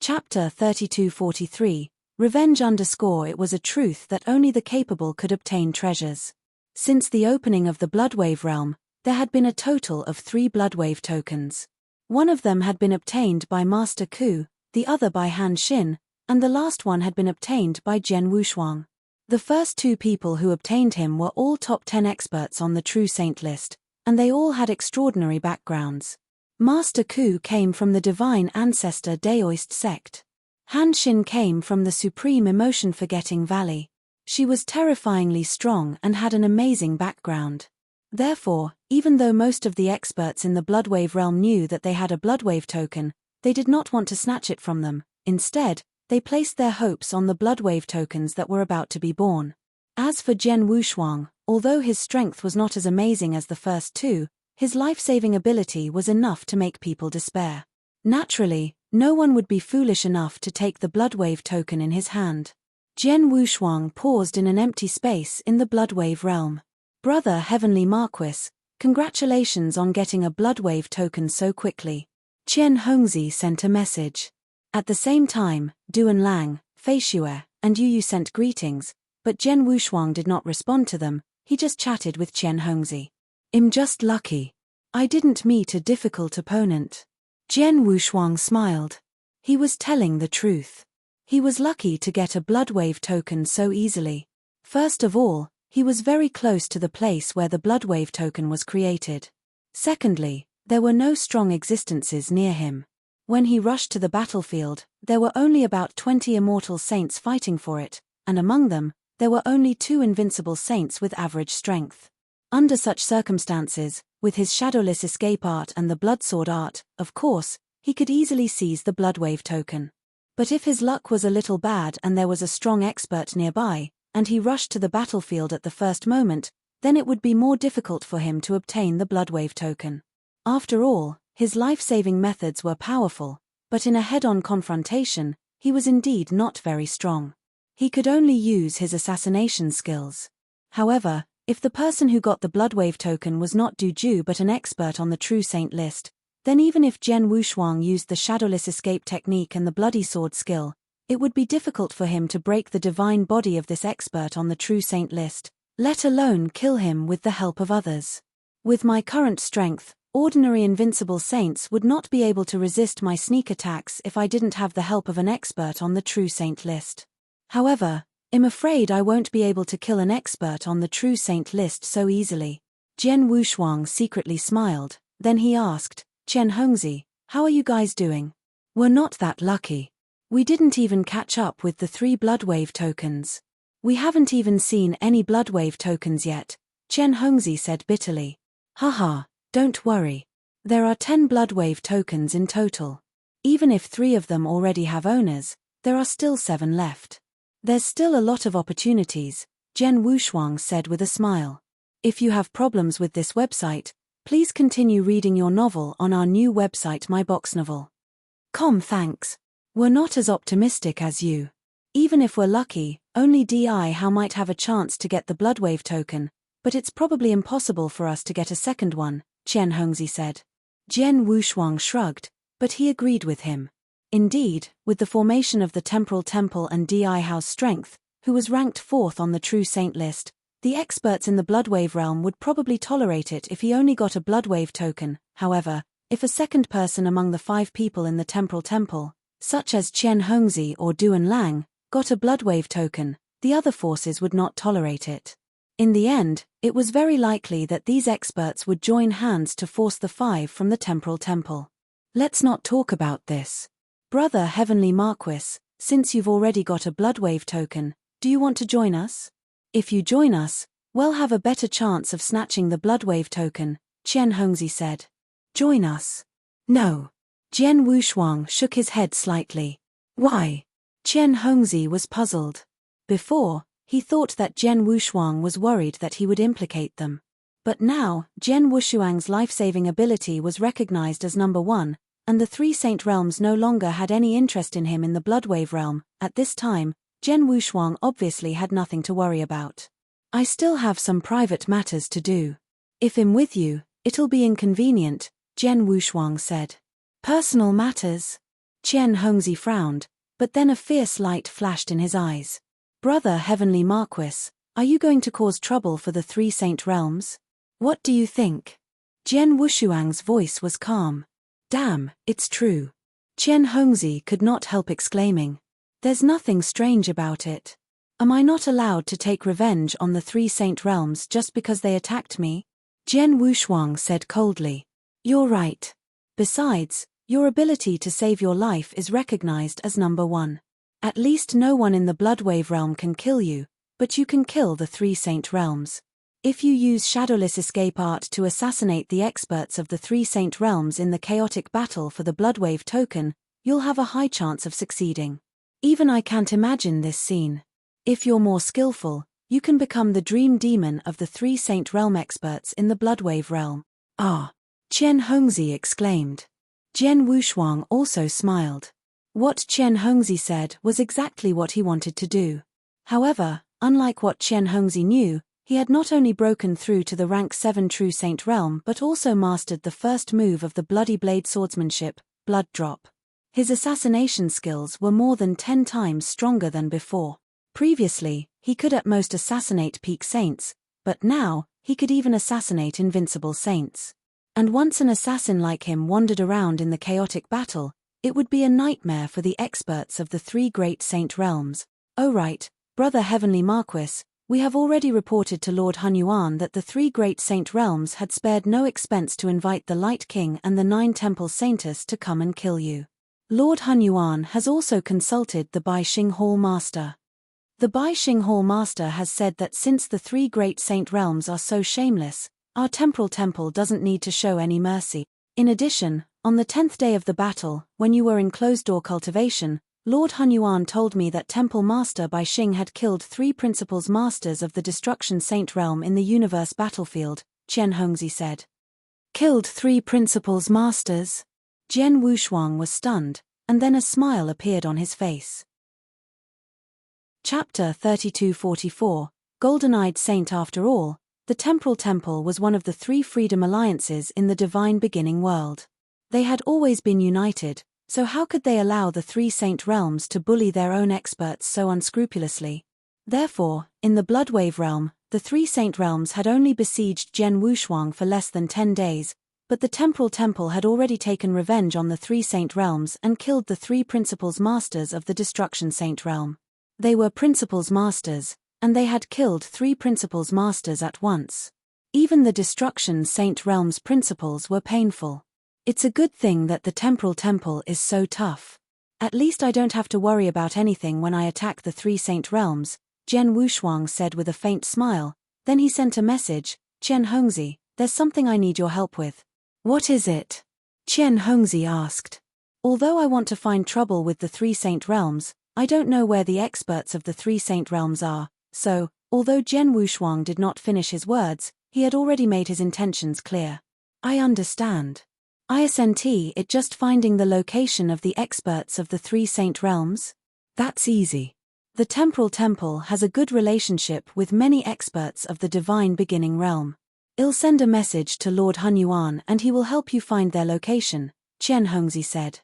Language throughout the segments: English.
Chapter 3243, Revenge _ It was a truth that only the capable could obtain treasures. Since the opening of the Bloodwave realm, there had been a total of 3 Bloodwave tokens. One of them had been obtained by Master Ku, the other by Han Xin, and the last one had been obtained by Jian Wushuang. The first 2 people who obtained him were all top 10 experts on the True Saint list, and they all had extraordinary backgrounds. Master Ku came from the divine ancestor Daoist sect. Han Xin came from the supreme emotion-forgetting valley. She was terrifyingly strong and had an amazing background. Therefore, even though most of the experts in the Bloodwave realm knew that they had a Bloodwave token, they did not want to snatch it from them. Instead, they placed their hopes on the Bloodwave tokens that were about to be born. As for Jian Wushuang, although his strength was not as amazing as the first 2, his life-saving ability was enough to make people despair. Naturally, no one would be foolish enough to take the Bloodwave token in his hand. Jian Wushuang paused in an empty space in the Bloodwave realm. Brother Heavenly Marquis, congratulations on getting a Bloodwave token so quickly. Qian Hongzi sent a message. At the same time, Duan Lang, Fei Xue, and Yu sent greetings, but Jian Wushuang did not respond to them. He just chatted with Qian Hongzi. I'm just lucky. I didn't meet a difficult opponent. Jian Wushuang smiled. He was telling the truth. He was lucky to get a Bloodwave token so easily. First of all, he was very close to the place where the Bloodwave token was created. Secondly, there were no strong existences near him. When he rushed to the battlefield, there were only about 20 immortal saints fighting for it, and among them, there were only 2 invincible saints with average strength. Under such circumstances, with his shadowless escape art and the Bloodsword art, of course, he could easily seize the Bloodwave token. But if his luck was a little bad and there was a strong expert nearby, and he rushed to the battlefield at the first moment, then it would be more difficult for him to obtain the Bloodwave token. After all, his life-saving methods were powerful, but in a head-on confrontation, he was indeed not very strong. He could only use his assassination skills. However, if the person who got the Bloodwave token was not Du Ju but an expert on the True Saint list, then even if Jian Wushuang used the shadowless escape technique and the bloody sword skill, it would be difficult for him to break the divine body of this expert on the True Saint list, let alone kill him with the help of others. With my current strength, ordinary invincible saints would not be able to resist my sneak attacks if I didn't have the help of an expert on the True Saint list. However, I'm afraid I won't be able to kill an expert on the True Saint list so easily. Jian Wushuang secretly smiled, then he asked, Qian Hongzi, how are you guys doing? We're not that lucky. We didn't even catch up with the 3 Bloodwave tokens. We haven't even seen any Bloodwave tokens yet, Qian Hongzi said bitterly. Haha, don't worry. There are 10 Bloodwave tokens in total. Even if 3 of them already have owners, there are still 7 left. There's still a lot of opportunities, Jian Wushuang said with a smile. If you have problems with this website, please continue reading your novel on our new website myboxnovel.com. Thanks. We're not as optimistic as you. Even if we're lucky, only DI How might have a chance to get the Bloodwave token, but it's probably impossible for us to get a second one, Qian Hongzi said. Jian Wushuang shrugged, but he agreed with him. Indeed, with the formation of the Temporal Temple and DI Hao's strength, who was ranked 4th on the True Saint list, the experts in the Bloodwave realm would probably tolerate it if he only got a Bloodwave token. However, if a second person among the 5 people in the Temporal Temple, such as Qian Hongzi or Duan Lang, got a Bloodwave token, the other forces would not tolerate it. In the end, it was very likely that these experts would join hands to force the 5 from the Temporal Temple. Let's not talk about this. Brother Heavenly Marquis, since you've already got a Bloodwave token, do you want to join us? If you join us, we'll have a better chance of snatching the Bloodwave token, Qian Hongzi said. Join us? No. Jian Wushuang shook his head slightly. Why? Qian Hongzi was puzzled. Before, he thought that Jian Wushuang was worried that he would implicate them. But now, Jian Wushuang's life-saving ability was recognized as number 1, and the 3 Saint realms no longer had any interest in him in the Bloodwave realm. At this time, Jian Wushuang obviously had nothing to worry about. I still have some private matters to do. If I'm with you, it'll be inconvenient, Jian Wushuang said. Personal matters? Qian Hongzi frowned, but then a fierce light flashed in his eyes. Brother Heavenly Marquis, are you going to cause trouble for the three Saint Realms? What do you think? Jian Wushuang's voice was calm. Damn, it's true. Qian Hongzi could not help exclaiming. There's nothing strange about it. Am I not allowed to take revenge on the three Saint Realms just because they attacked me? Jian Wushuang said coldly. You're right. Besides, your ability to save your life is recognized as number one. At least no one in the Bloodwave realm can kill you, but you can kill the three Saint Realms. If you use Shadowless Escape Art to assassinate the experts of the three Saint Realms in the chaotic battle for the Bloodwave token, you'll have a high chance of succeeding. Even I can't imagine this scene. If you're more skillful, you can become the dream demon of the three Saint Realm experts in the Bloodwave realm. Ah! Qian Hongzi exclaimed. Jian Wushuang also smiled. What Qian Hongzi said was exactly what he wanted to do. However, unlike what Qian Hongzi knew, he had not only broken through to the rank 7 True Saint realm but also mastered the first move of the Bloody Blade swordsmanship, Blood Drop. His assassination skills were more than 10 times stronger than before. Previously, he could at most assassinate peak saints, but now, he could even assassinate invincible saints. And once an assassin like him wandered around in the chaotic battle, it would be a nightmare for the experts of the three great saint realms. Oh right, Brother Heavenly Marquis, we have already reported to Lord Hunyuan that the three great saint realms had spared no expense to invite the Light King and the 9 Temple Saintess to come and kill you. Lord Hunyuan has also consulted the Bai Xing Hall Master. The Bai Xing Hall Master has said that since the three great saint realms are so shameless, our temporal temple doesn't need to show any mercy. In addition, on the 10th day of the battle, when you were in closed-door cultivation, Lord Hunyuan told me that Temple Master Bai Xing had killed 3 Principles Masters of the Destruction Saint Realm in the universe battlefield, Qian Hongzi said. Killed 3 Principles Masters? Jian Wushuang was stunned, and then a smile appeared on his face. Chapter 3244, Golden-Eyed Saint. After all, the Temporal Temple was one of the 3 freedom alliances in the divine beginning world. They had always been united, so how could they allow the 3 Saint Realms to bully their own experts so unscrupulously? Therefore, in the Bloodwave realm, the 3 Saint Realms had only besieged Jian Wushuang for less than 10 days, but the Temporal Temple had already taken revenge on the 3 Saint Realms and killed the 3 Principles Masters of the Destruction Saint Realm. They were Principles Masters, and they had killed 3 Principles Masters at once. Even the Destruction Saint Realm's principles were painful. It's a good thing that the Temporal Temple is so tough. At least I don't have to worry about anything when I attack the 3 Saint Realms, Jian Wushuang said with a faint smile. Then he sent a message, Qian Hongzi, there's something I need your help with. What is it? Qian Hongzi asked. Although I want to find trouble with the 3 Saint Realms, I don't know where the experts of the 3 Saint Realms are, so, although Jian Wushuang did not finish his words, he had already made his intentions clear. I understand. Isn't it just finding the location of the experts of the 3 Saint Realms? That's easy. The Temporal Temple has a good relationship with many experts of the Divine Beginning Realm. I'll send a message to Lord Hunyuan and he will help you find their location, Qian Hongzi said.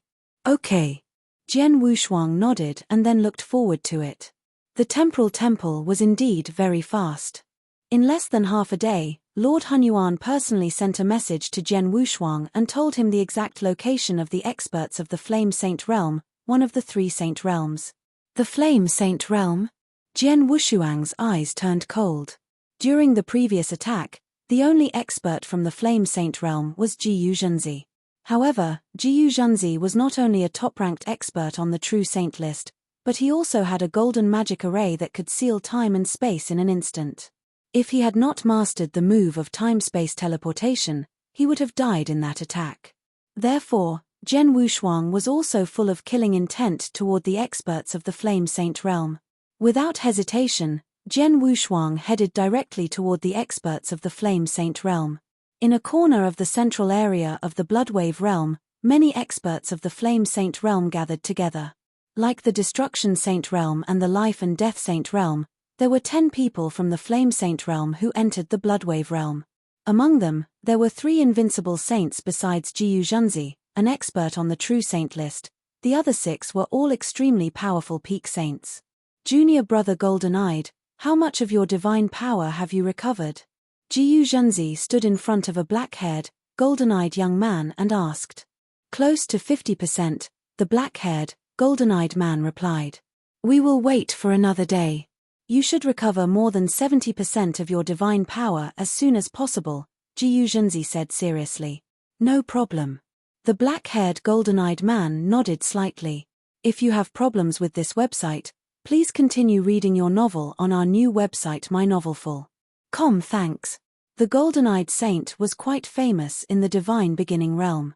Okay. Jian Wushuang nodded and then looked forward to it. The Temporal Temple was indeed very fast. In less than half a day, Lord Hunyuan personally sent a message to Jian Wushuang and told him the exact location of the experts of the Flame Saint Realm, one of the 3 Saint Realms. The Flame Saint Realm? Jian Wushuang's eyes turned cold. During the previous attack, the only expert from the Flame Saint Realm was Jiyu Zhenzi. However, Jiyu Zhenzi was not only a top-ranked expert on the True Saint list, but he also had a golden magic array that could seal time and space in an instant. If he had not mastered the move of time-space teleportation, he would have died in that attack. Therefore, Jian Wushuang was also full of killing intent toward the experts of the Flame Saint Realm. Without hesitation, Jian Wushuang headed directly toward the experts of the Flame Saint Realm. In a corner of the central area of the Bloodwave realm, many experts of the Flame Saint Realm gathered together. Like the Destruction Saint Realm and the Life and Death Saint Realm, there were 10 people from the Flame Saint Realm who entered the Bloodwave realm. Among them, there were 3 invincible saints besides Jiyu Zhenzi, an expert on the True Saint list, The other 6 were all extremely powerful peak saints. Junior brother golden-eyed, how much of your divine power have you recovered? Jiyu Zhenzi stood in front of a black-haired, golden-eyed young man and asked. Close to 50%, the black-haired, golden-eyed man replied. We will wait for another day. You should recover more than 70% of your divine power as soon as possible, Jiyu Zhenzi said seriously. No problem. The black-haired golden-eyed man nodded slightly. If you have problems with this website, please continue reading your novel on our new website mynovelful.com. Thanks. The golden-eyed saint was quite famous in the divine beginning realm.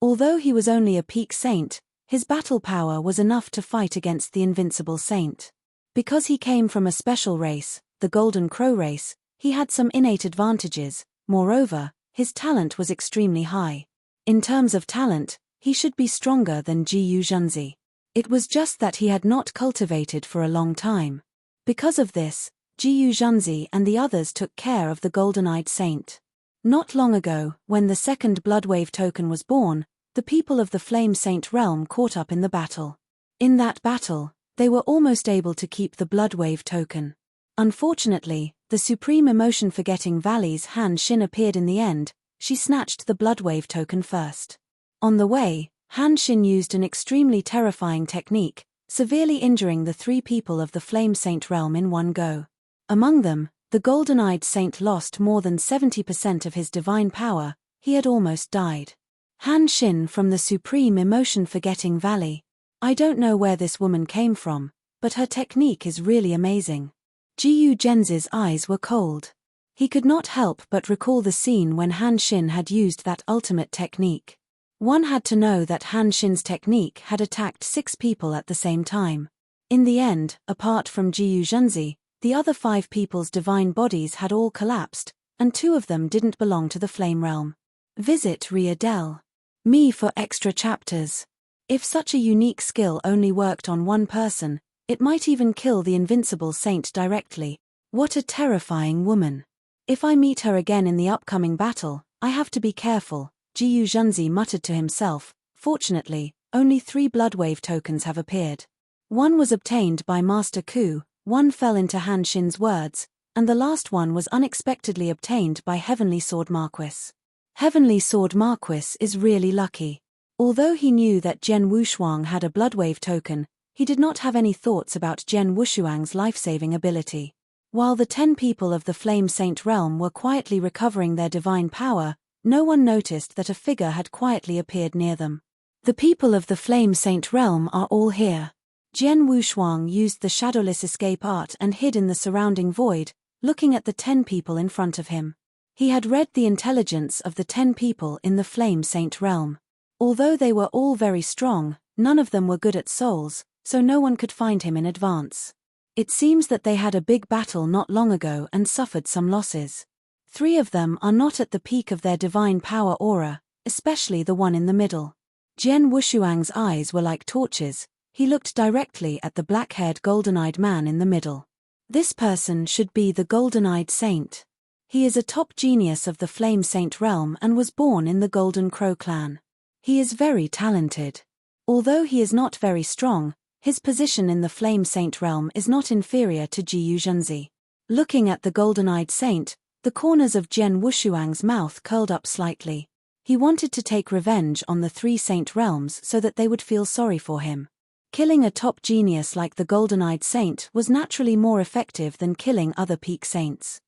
Although he was only a peak saint, his battle power was enough to fight against the invincible saint. Because he came from a special race, the Golden Crow race, he had some innate advantages. Moreover, his talent was extremely high. In terms of talent, he should be stronger than Jiyu Zhenzi. It was just that he had not cultivated for a long time. Because of this, Jiyu Zhenzi and the others took care of the golden-eyed saint. Not long ago, when the second Bloodwave token was born, the people of the Flame Saint realm caught up in the battle. In that battle, they were almost able to keep the Bloodwave token. Unfortunately, the Supreme Emotion Forgetting Valley's Han Xin appeared in the end. She snatched the Bloodwave token first. On the way, Han Xin used an extremely terrifying technique, severely injuring the 3 people of the Flame Saint realm in one go. Among them, the golden-eyed saint lost more than 70% of his divine power. He had almost died. Han Xin from the Supreme Emotion Forgetting Valley. I don't know where this woman came from, but her technique is really amazing. Jiyu Zhenzi's eyes were cold. He could not help but recall the scene when Han Xin had used that ultimate technique. One had to know that Han Xin's technique had attacked 6 people at the same time. In the end, apart from Jiyu Zhenzi, the other 5 people's divine bodies had all collapsed, and 2 of them didn't belong to the Flame Realm. Visit Ria.me for extra chapters. If such a unique skill only worked on one person, it might even kill the invincible saint directly. What a terrifying woman. If I meet her again in the upcoming battle, I have to be careful, Jiyu Zhenzi muttered to himself. Fortunately, only 3 Bloodwave tokens have appeared. One was obtained by Master Ku, one fell into Han Xin's words, and the last one was unexpectedly obtained by Heavenly Sword Marquis. Heavenly Sword Marquis is really lucky. Although he knew that Jian Wushuang had a Bloodwave token, he did not have any thoughts about Jian Wushuang's life-saving ability. While the 10 people of the Flame Saint realm were quietly recovering their divine power, no one noticed that a figure had quietly appeared near them. The people of the Flame Saint realm are all here. Jian Wushuang used the shadowless escape art and hid in the surrounding void, looking at the 10 people in front of him. He had read the intelligence of the 10 people in the Flame Saint realm. Although they were all very strong, none of them were good at souls, so no one could find him in advance. It seems that they had a big battle not long ago and suffered some losses. 3 of them are not at the peak of their divine power aura, especially the one in the middle. Jian Wushuang's eyes were like torches. He looked directly at the black-haired golden-eyed man in the middle. This person should be the golden-eyed saint. He is a top genius of the Flame Saint realm and was born in the Golden Crow clan. He is very talented. Although he is not very strong, his position in the Flame Saint realm is not inferior to Jiyu Zhenzi. Looking at the golden-eyed saint, the corners of Jian Wushuang's mouth curled up slightly. He wanted to take revenge on the 3 saint realms so that they would feel sorry for him. Killing a top genius like the golden-eyed saint was naturally more effective than killing other peak saints.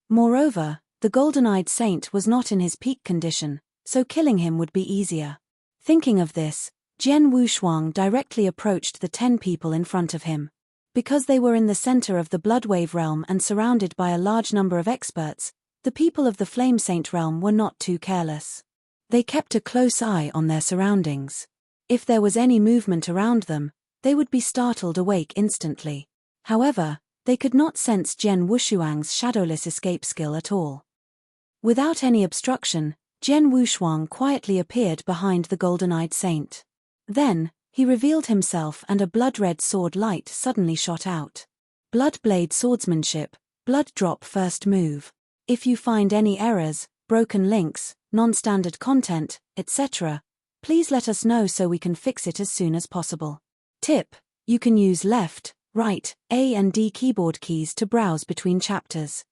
Moreover, the golden-eyed saint was not in his peak condition, so killing him would be easier. Thinking of this, Jian Wushuang directly approached the 10 people in front of him. Because they were in the center of the Bloodwave realm and surrounded by a large number of experts, the people of the Flame Saint realm were not too careless. They kept a close eye on their surroundings. If there was any movement around them, they would be startled awake instantly. However, they could not sense Jian Wushuang's shadowless escape skill at all. Without any obstruction, Jian Wushuang quietly appeared behind the golden-eyed saint. Then, he revealed himself and a blood-red sword light suddenly shot out. Blood-blade swordsmanship, blood drop first move. If you find any errors, broken links, non-standard content, etc., Please let us know so we can fix it as soon as possible. Tip: you can use left, right, A and D keyboard keys to browse between chapters.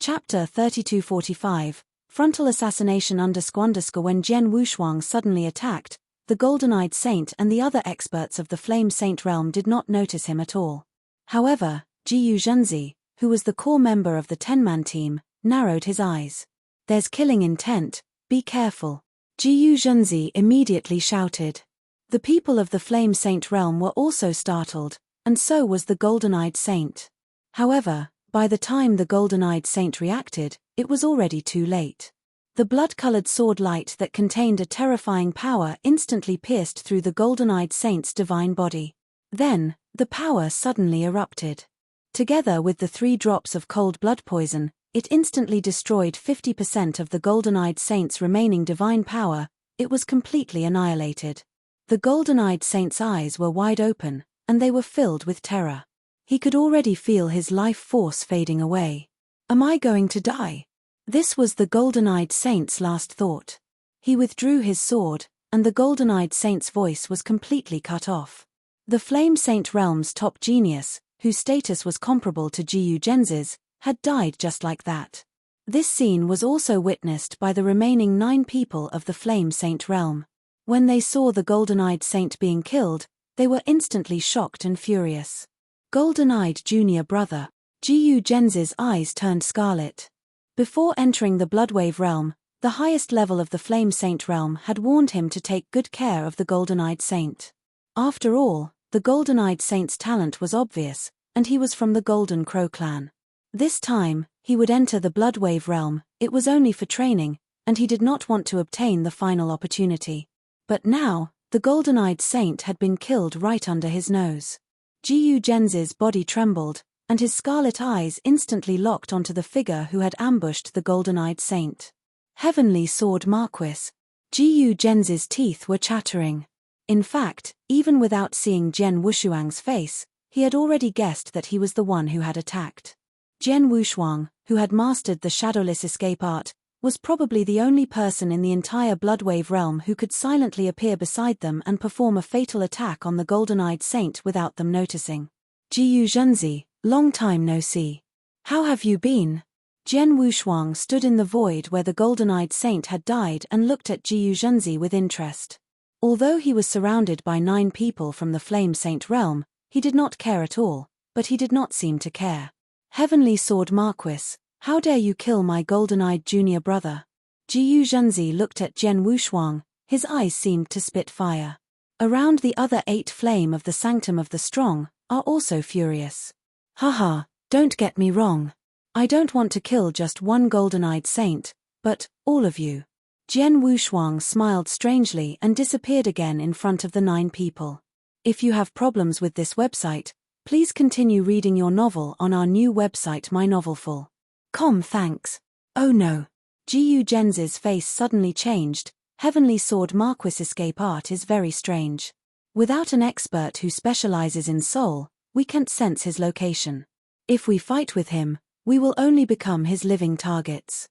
Chapter 3245, Frontal Assassination _ When Jian Wushuang suddenly attacked, the Golden-Eyed Saint and the other experts of the Flame Saint realm did not notice him at all. However, Jiyu Zhenzi, who was the core member of the 10-man team, narrowed his eyes. There's killing intent, be careful. Jiyu Zhenzi immediately shouted. The people of the Flame Saint realm were also startled, and so was the Golden-Eyed Saint. However, by the time the Golden-Eyed Saint reacted, it was already too late. The blood-colored sword light that contained a terrifying power instantly pierced through the Golden-Eyed Saint's divine body. Then, the power suddenly erupted. Together with the 3 drops of cold blood poison, it instantly destroyed 50% of the Golden-Eyed Saint's remaining divine power. It was completely annihilated. The Golden-Eyed Saint's eyes were wide open, and they were filled with terror. He could already feel his life force fading away. Am I going to die? This was the Golden-Eyed Saint's last thought. He withdrew his sword, and the Golden-Eyed Saint's voice was completely cut off. The Flame Saint realm's top genius, whose status was comparable to Jiyu Zhenzi's, had died just like that. This scene was also witnessed by the remaining 9 people of the Flame Saint realm. When they saw the Golden-Eyed Saint being killed, they were instantly shocked and furious. Golden-Eyed Junior Brother. Jiyu Zhenzi's eyes turned scarlet. Before entering the Bloodwave realm, the highest level of the Flame Saint realm had warned him to take good care of the Golden-Eyed Saint. After all, the Golden-Eyed Saint's talent was obvious, and he was from the Golden Crow clan. This time, he would enter the Bloodwave realm. It was only for training, and he did not want to obtain the final opportunity. But now, the Golden-Eyed Saint had been killed right under his nose. Jiyu Zhenzi's body trembled, and his scarlet eyes instantly locked onto the figure who had ambushed the Golden-Eyed Saint. Heavenly Sword Marquis. Jiyu Zhenzi's teeth were chattering. In fact, even without seeing Jian Wushuang's face, he had already guessed that he was the one who had attacked. Jian Wushuang, who had mastered the shadowless escape art, was probably the only person in the entire Bloodwave realm who could silently appear beside them and perform a fatal attack on the Golden-Eyed Saint without them noticing. Jiyu Zhenzi, long time no see. How have you been? Jian Wushuang stood in the void where the Golden-Eyed Saint had died and looked at Jiyu Zhenzi with interest. Although he was surrounded by 9 people from the Flame Saint realm, he did not care at all, but he did not seem to care. Heavenly Sword Marquis, how dare you kill my Golden-Eyed Junior Brother? Jiyu Zhenzi looked at Jian Wushuang, his eyes seemed to spit fire. Around the other 8 flame of the Sanctum of the Strong are also furious. Haha, don't get me wrong. I don't want to kill just one Golden-Eyed Saint, but all of you. Jian Wushuang smiled strangely and disappeared again in front of the 9 people. If you have problems with this website, please continue reading your novel on our new website mynovelful.com. Thanks. Oh no. Jiyu Zhenzi's face suddenly changed. Heavenly Sword Marquis escape art is very strange. Without an expert who specializes in soul, we can't sense his location. If we fight with him, we will only become his living targets.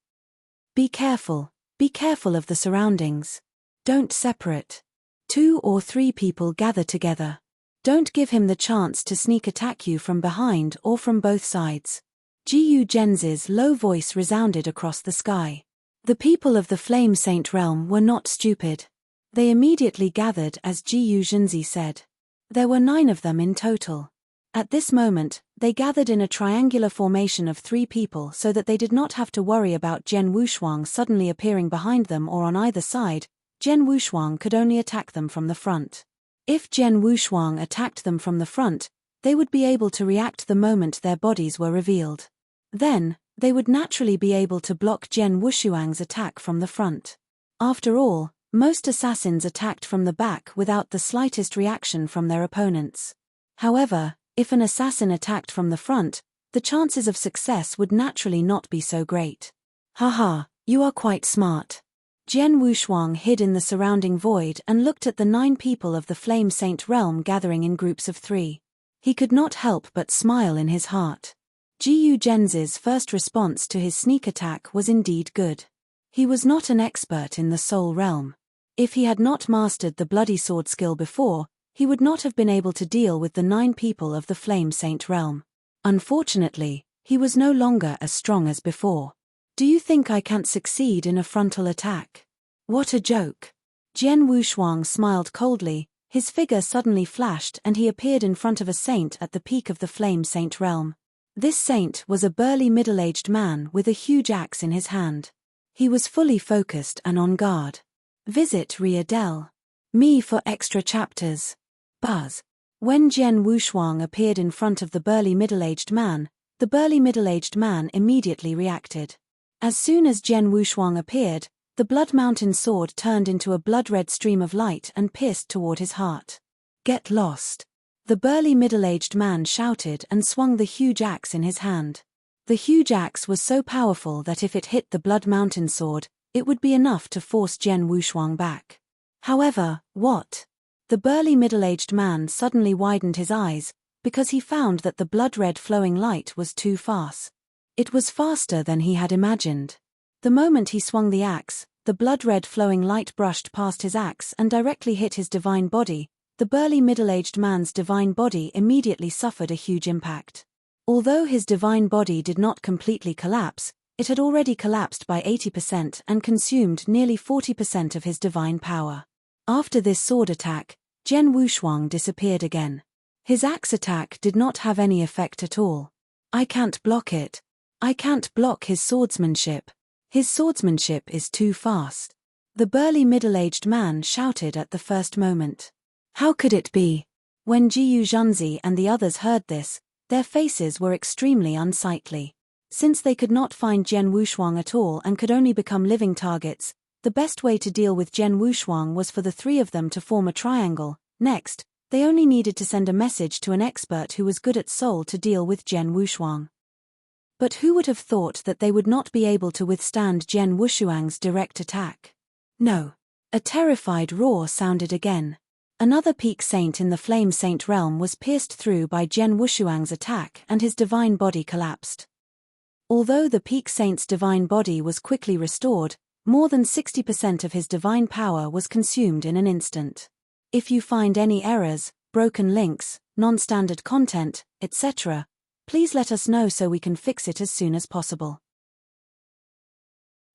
Be careful of the surroundings. Don't separate. 2 or 3 people gather together. Don't give him the chance to sneak attack you from behind or from both sides. Jiyu Zhenzi's low voice resounded across the sky. The people of the Flame Saint realm were not stupid. They immediately gathered as Jiyu Zhenzi said. There were 9 of them in total. At this moment, they gathered in a triangular formation of 3 people so that they did not have to worry about Jian Wushuang suddenly appearing behind them or on either side. Jian Wushuang could only attack them from the front. If Jian Wushuang attacked them from the front, they would be able to react the moment their bodies were revealed. Then, they would naturally be able to block Jian Wushuang's attack from the front. After all, most assassins attacked from the back without the slightest reaction from their opponents. However, if an assassin attacked from the front, the chances of success would naturally not be so great. Haha, you are quite smart. Jian Wushuang hid in the surrounding void and looked at the 9 people of the Flame Saint realm gathering in groups of 3. He could not help but smile in his heart. Jiyu Zhenzi's first response to his sneak attack was indeed good. He was not an expert in the soul realm. If he had not mastered the bloody sword skill before, he would not have been able to deal with the 9 people of the Flame Saint realm. Unfortunately, he was no longer as strong as before. Do you think I can't succeed in a frontal attack? What a joke. Jian Wushuang smiled coldly, his figure suddenly flashed and he appeared in front of a saint at the peak of the Flame Saint realm. This saint was a burly middle-aged man with a huge axe in his hand. He was fully focused and on guard. Visit Riadel. Me for extra chapters. Buzz. When Jian Wushuang appeared in front of the burly middle-aged man, the burly middle-aged man immediately reacted. As soon as Jian Wushuang appeared, the Blood Mountain sword turned into a blood-red stream of light and pierced toward his heart. Get lost. The burly middle-aged man shouted and swung the huge axe in his hand. The huge axe was so powerful that if it hit the Blood Mountain sword, it would be enough to force Jian Wushuang back. However, what? The burly middle-aged man suddenly widened his eyes, because he found that the blood-red flowing light was too fast. It was faster than he had imagined. The moment he swung the axe, the blood-red flowing light brushed past his axe and directly hit his divine body. The burly middle-aged man's divine body immediately suffered a huge impact. Although his divine body did not completely collapse, it had already collapsed by 80% and consumed nearly 40% of his divine power. After this sword attack, Jian Wushuang disappeared again. His axe attack did not have any effect at all. I can't block it. I can't block his swordsmanship. His swordsmanship is too fast. The burly middle-aged man shouted at the first moment. How could it be? When Jiyu Zhenzi and the others heard this, their faces were extremely unsightly. Since they could not find Jian Wushuang at all and could only become living targets, the best way to deal with Jian Wushuang was for the 3 of them to form a triangle. Next, they only needed to send a message to an expert who was good at soul to deal with Jian Wushuang. But who would have thought that they would not be able to withstand Jian Wushuang's direct attack? No. A terrified roar sounded again. Another peak saint in the Flame Saint realm was pierced through by Jian Wushuang's attack and his divine body collapsed. Although the peak saint's divine body was quickly restored, more than 60% of his divine power was consumed in an instant. If you find any errors, broken links, non-standard content, etc., please let us know so we can fix it as soon as possible.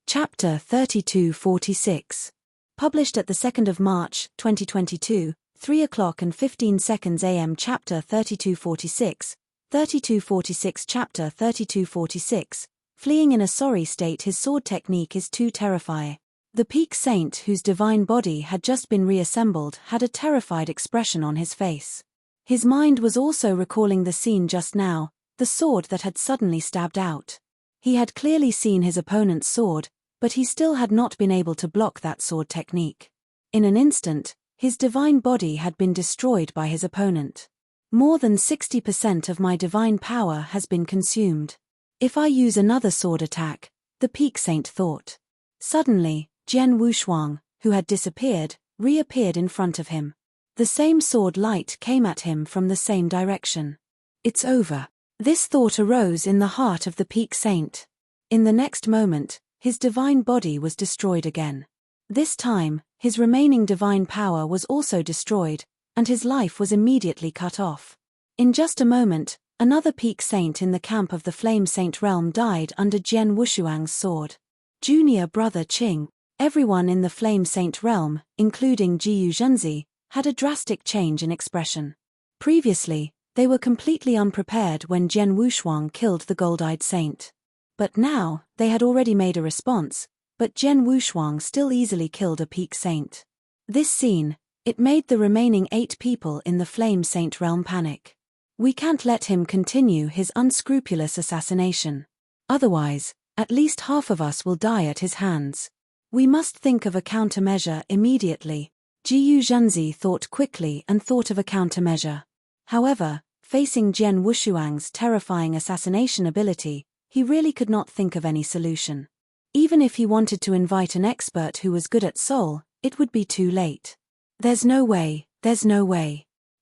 Chapter 3246. Published at the 2nd of March, 2022, 3:15 AM. Chapter 3246. 3246. Chapter 3246. Fleeing in a sorry state, his sword technique is too terrifying. The peak saint, whose divine body had just been reassembled, had a terrified expression on his face. His mind was also recalling the scene just now, the sword that had suddenly stabbed out. He had clearly seen his opponent's sword, but he still had not been able to block that sword technique. In an instant, his divine body had been destroyed by his opponent. More than 60% of my divine power has been consumed. If I use another sword attack, the peak saint thought. Suddenly, Jian Wushuang, who had disappeared, reappeared in front of him. The same sword light came at him from the same direction. It's over. This thought arose in the heart of the peak saint. In the next moment, his divine body was destroyed again. This time, his remaining divine power was also destroyed, and his life was immediately cut off. In just a moment, another peak saint in the camp of the Flame Saint realm died under Jian Wushuang's sword. Junior brother Qing. Everyone in the Flame Saint realm, including Jiyu Zhenzi, had a drastic change in expression. Previously, they were completely unprepared when Jian Wushuang killed the gold-eyed saint. But now, they had already made a response, but Jian Wushuang still easily killed a peak saint. This scene, it made the remaining 8 people in the Flame Saint realm panic. We can't let him continue his unscrupulous assassination. Otherwise, at least half of us will die at his hands. We must think of a countermeasure immediately. Jiyu Zhenzi thought quickly and thought of a countermeasure. However, facing Jian Wushuang's terrifying assassination ability, he really could not think of any solution. Even if he wanted to invite an expert who was good at soul, it would be too late. There's no way.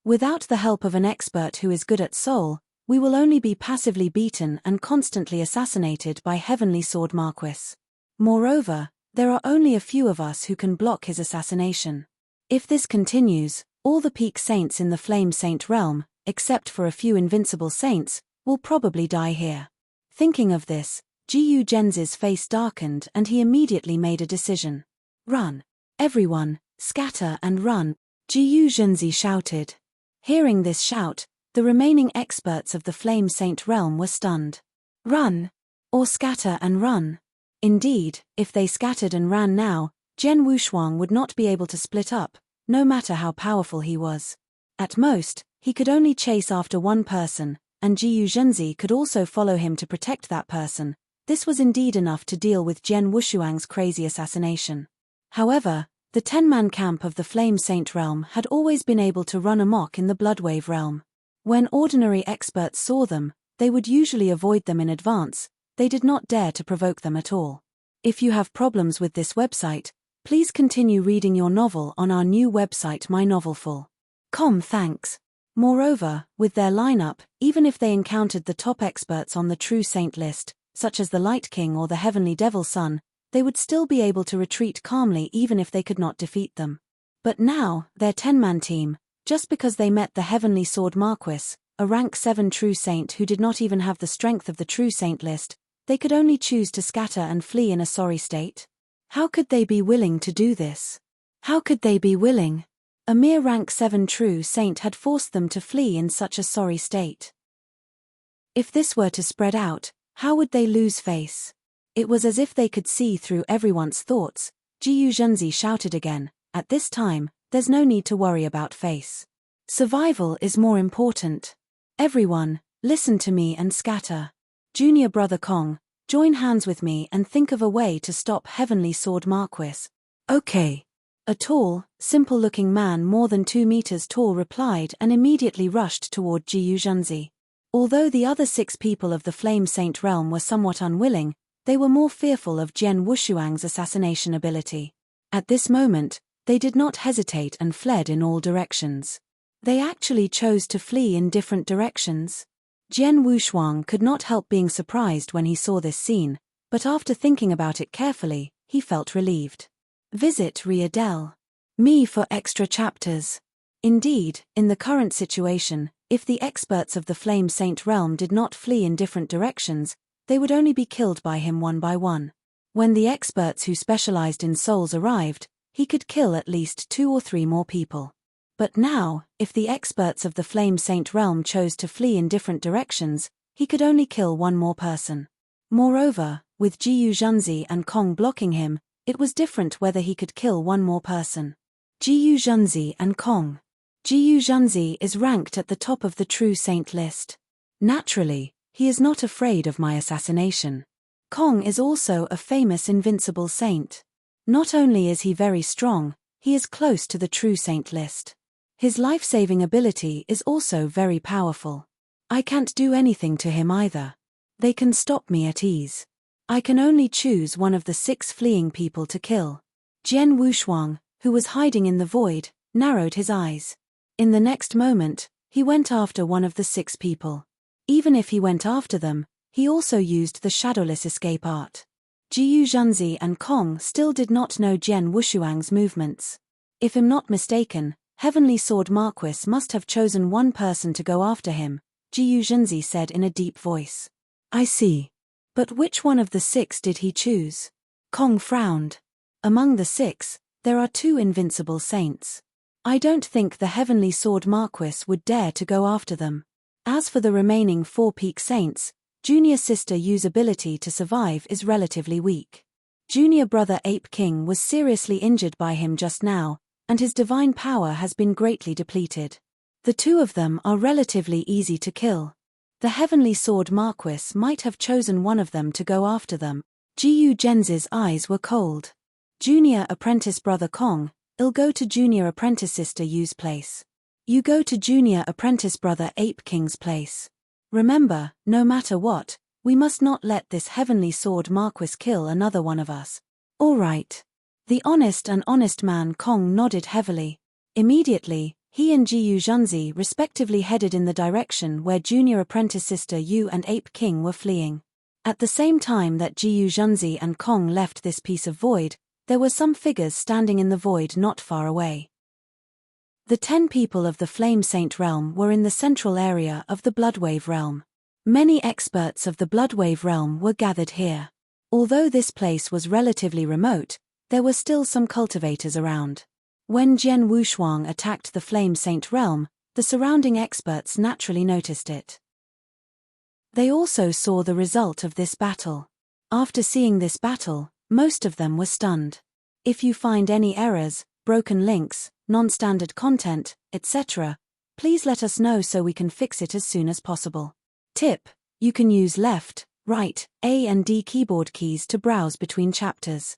Without the help of an expert who is good at soul, we will only be passively beaten and constantly assassinated by Heavenly Sword Marquis. Moreover, There are only a few of us who can block his assassination. If this continues, all the peak saints in the Flame Saint realm, except for a few invincible saints, will probably die here. Thinking of this, Jiyu Zhenzi's face darkened and he immediately made a decision. Run! Everyone, scatter and run! Jiyu Zhenzi shouted. Hearing this shout, the remaining experts of the Flame Saint realm were stunned. Run! Or scatter and run! Indeed, if they scattered and ran now, Jian Wushuang would not be able to split up, no matter how powerful he was. At most, he could only chase after one person, and Jiyu Zhenzi could also follow him to protect that person. This was indeed enough to deal with Jian Wushuang's crazy assassination. However, the 10-man camp of the Flame Saint realm had always been able to run amok in the Bloodwave realm. When ordinary experts saw them, they would usually avoid them in advance. They did not dare to provoke them at all. If you have problems with this website, please continue reading your novel on our new website mynovelful.com. Thanks. Moreover, with their lineup, even if they encountered the top experts on the True Saint list, such as the Light King or the Heavenly Devil Son, they would still be able to retreat calmly even if they could not defeat them. But now, their 10-man team, just because they met the Heavenly Sword Marquis, a rank 7 True Saint who did not even have the strength of the True Saint list, they could only choose to scatter and flee in a sorry state. How could they be willing to do this? How could they be willing? A mere rank 7 True Saint had forced them to flee in such a sorry state. If this were to spread out, how would they lose face? It was as if they could see through everyone's thoughts. Jiyu Zhenzi shouted again, at this time, there's no need to worry about face. Survival is more important. Everyone, listen to me and scatter. Junior brother Kong, join hands with me and think of a way to stop Heavenly Sword Marquis. Okay. A tall, simple-looking man more than 2 meters tall replied and immediately rushed toward Jiyu Zhenzi. Although the other 6 people of the Flame Saint realm were somewhat unwilling, they were more fearful of Jian Wushuang's assassination ability. At this moment, they did not hesitate and fled in all directions. They actually chose to flee in different directions. Jian Wushuang could not help being surprised when he saw this scene, but after thinking about it carefully, he felt relieved. Visit Readel.me for extra chapters. Indeed, in the current situation, if the experts of the Flame Saint realm did not flee in different directions, they would only be killed by him one by one. When the experts who specialized in souls arrived, he could kill at least 2 or 3 more people. But now, if the experts of the Flame Saint realm chose to flee in different directions, he could only kill 1 more person. Moreover, with Jiyu Zhenzi and Kong blocking him, it was different whether he could kill 1 more person. Jiyu Zhenzi and Kong. Jiyu Zhenzi is ranked at the top of the True Saint list. Naturally, he is not afraid of my assassination. Kong is also a famous invincible saint. Not only is he very strong, he is close to the True Saint list. His life-saving ability is also very powerful. I can't do anything to him either. They can stop me at ease. I can only choose one of the 6 fleeing people to kill. Jian Wushuang, who was hiding in the void, narrowed his eyes. In the next moment, he went after one of the 6 people. Even if he went after them, he also used the shadowless escape art. Jiyu Zhenzi and Kong still did not know Jian Wushuang's movements. If I'm not mistaken, Heavenly Sword Marquis must have chosen one person to go after him, Jiyu Zhenzi said in a deep voice. I see. But which one of the 6 did he choose? Kong frowned. Among the 6, there are 2 invincible saints. I don't think the Heavenly Sword Marquis would dare to go after them. As for the remaining 4 peak saints, Junior Sister Yu's ability to survive is relatively weak. Junior brother Ape King was seriously injured by him just now, and his divine power has been greatly depleted. The 2 of them are relatively easy to kill. The Heavenly Sword Marquis might have chosen one of them to go after them. Jiyu Zhenzi's eyes were cold. Junior Apprentice Brother Kong, I'll go to Junior Apprentice Sister Yu's place. You go to Junior Apprentice Brother Ape King's place. Remember, no matter what, we must not let this Heavenly Sword Marquis kill another one of us. All right. The honest man Kong nodded heavily. Immediately, he and Jiyu Zhenzi respectively headed in the direction where Junior Apprentice Sister Yu and Ape King were fleeing. At the same time that Jiyu Zhenzi and Kong left this piece of void, there were some figures standing in the void not far away. The 10 people of the Flame Saint realm were in the central area of the Bloodwave realm. Many experts of the Bloodwave realm were gathered here. Although this place was relatively remote, there were still some cultivators around. When Jian Wushuang attacked the Flame Saint realm, the surrounding experts naturally noticed it. They also saw the result of this battle. After seeing this battle, most of them were stunned. If you find any errors, broken links, non-standard content, etc., please let us know so we can fix it as soon as possible. Tip: you can use left, right, A and D keyboard keys to browse between chapters.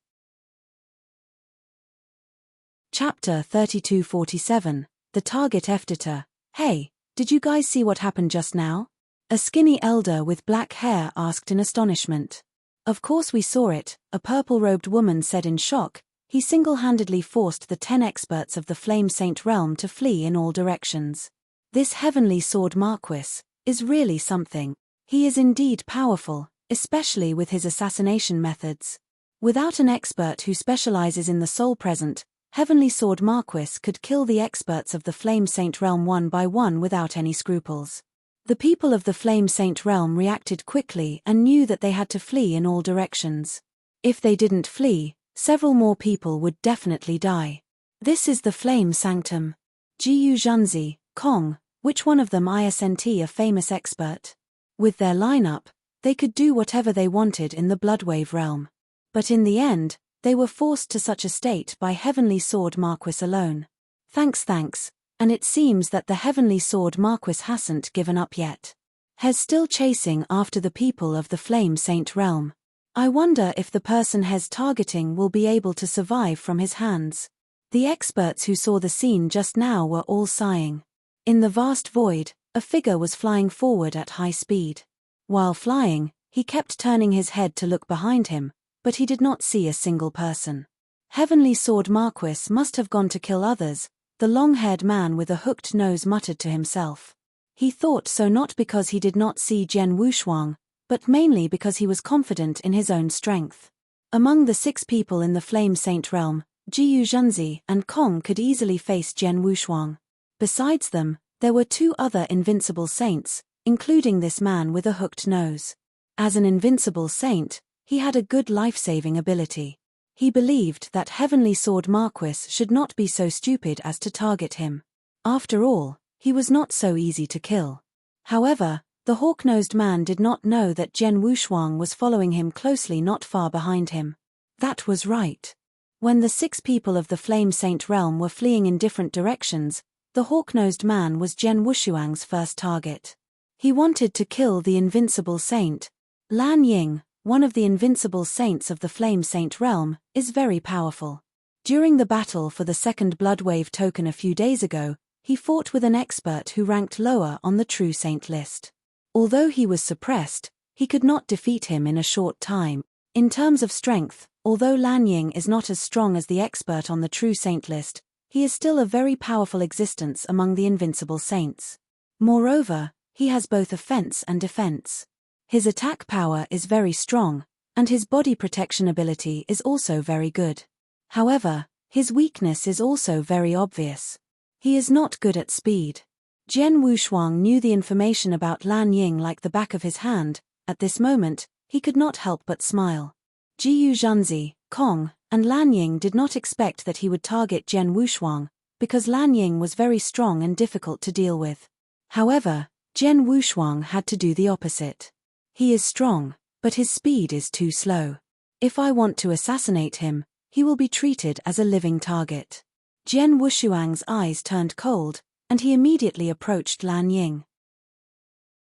Chapter 3247, The Target Editor. Hey, did you guys see what happened just now? A skinny elder with black hair asked in astonishment. Of course we saw it, a purple-robed woman said in shock. He single-handedly forced the 10 experts of the Flame Saint realm to flee in all directions. This Heavenly Sword Marquis is really something. He is indeed powerful, especially with his assassination methods. Without an expert who specializes in the soul present, Heavenly Sword Marquis could kill the experts of the Flame Saint realm one by one without any scruples. The people of the Flame Saint realm reacted quickly and knew that they had to flee in all directions. If they didn't flee, several more people would definitely die. This is the Flame Sanctum. Jiyu Zhunzi, Kong, which one of them isn't a famous expert? With their lineup, they could do whatever they wanted in the Bloodwave realm. But in the end, they were forced to such a state by Heavenly Sword Marquis alone. Thanks, and it seems that the Heavenly Sword Marquis hasn't given up yet. He's still chasing after the people of the Flame Saint realm. I wonder if the person he's targeting will be able to survive from his hands. The experts who saw the scene just now were all sighing. In the vast void, a figure was flying forward at high speed. While flying, he kept turning his head to look behind him, but he did not see a single person. Heavenly Sword Marquis must have gone to kill others, the long-haired man with a hooked nose muttered to himself. He thought so not because he did not see Jian Wushuang, but mainly because he was confident in his own strength. Among the 6 people in the Flame Saint realm, Jiyu Zhunzi and Kong could easily face Jian Wushuang. Besides them, there were 2 other invincible saints, including this man with a hooked nose. As an invincible saint, he had a good life-saving ability. He believed that Heavenly Sword Marquis should not be so stupid as to target him. After all, he was not so easy to kill. However, the hawk-nosed man did not know that Jian Wushuang was following him closely not far behind him. That was right. When the 6 people of the Flame Saint realm were fleeing in different directions, the hawk-nosed man was Jian Wushuang's first target. He wanted to kill the invincible saint. Lan Ying, one of the invincible saints of the Flame Saint realm, is very powerful. During the battle for the second Bloodwave token a few days ago, he fought with an expert who ranked lower on the True Saint list. Although he was suppressed, he could not defeat him in a short time. In terms of strength, although Lan Ying is not as strong as the expert on the True Saint list, he is still a very powerful existence among the invincible saints. Moreover, he has both offense and defense. His attack power is very strong, and his body protection ability is also very good. However, his weakness is also very obvious. He is not good at speed. Jian Wushuang knew the information about Lan Ying like the back of his hand. At this moment, he could not help but smile. Jiyu Zhunzi, Kong, and Lan Ying did not expect that he would target Jian Wushuang, because Lan Ying was very strong and difficult to deal with. However, Jian Wushuang had to do the opposite. He is strong, but his speed is too slow. If I want to assassinate him, he will be treated as a living target. Jian Wushuang's eyes turned cold, and he immediately approached Lan Ying.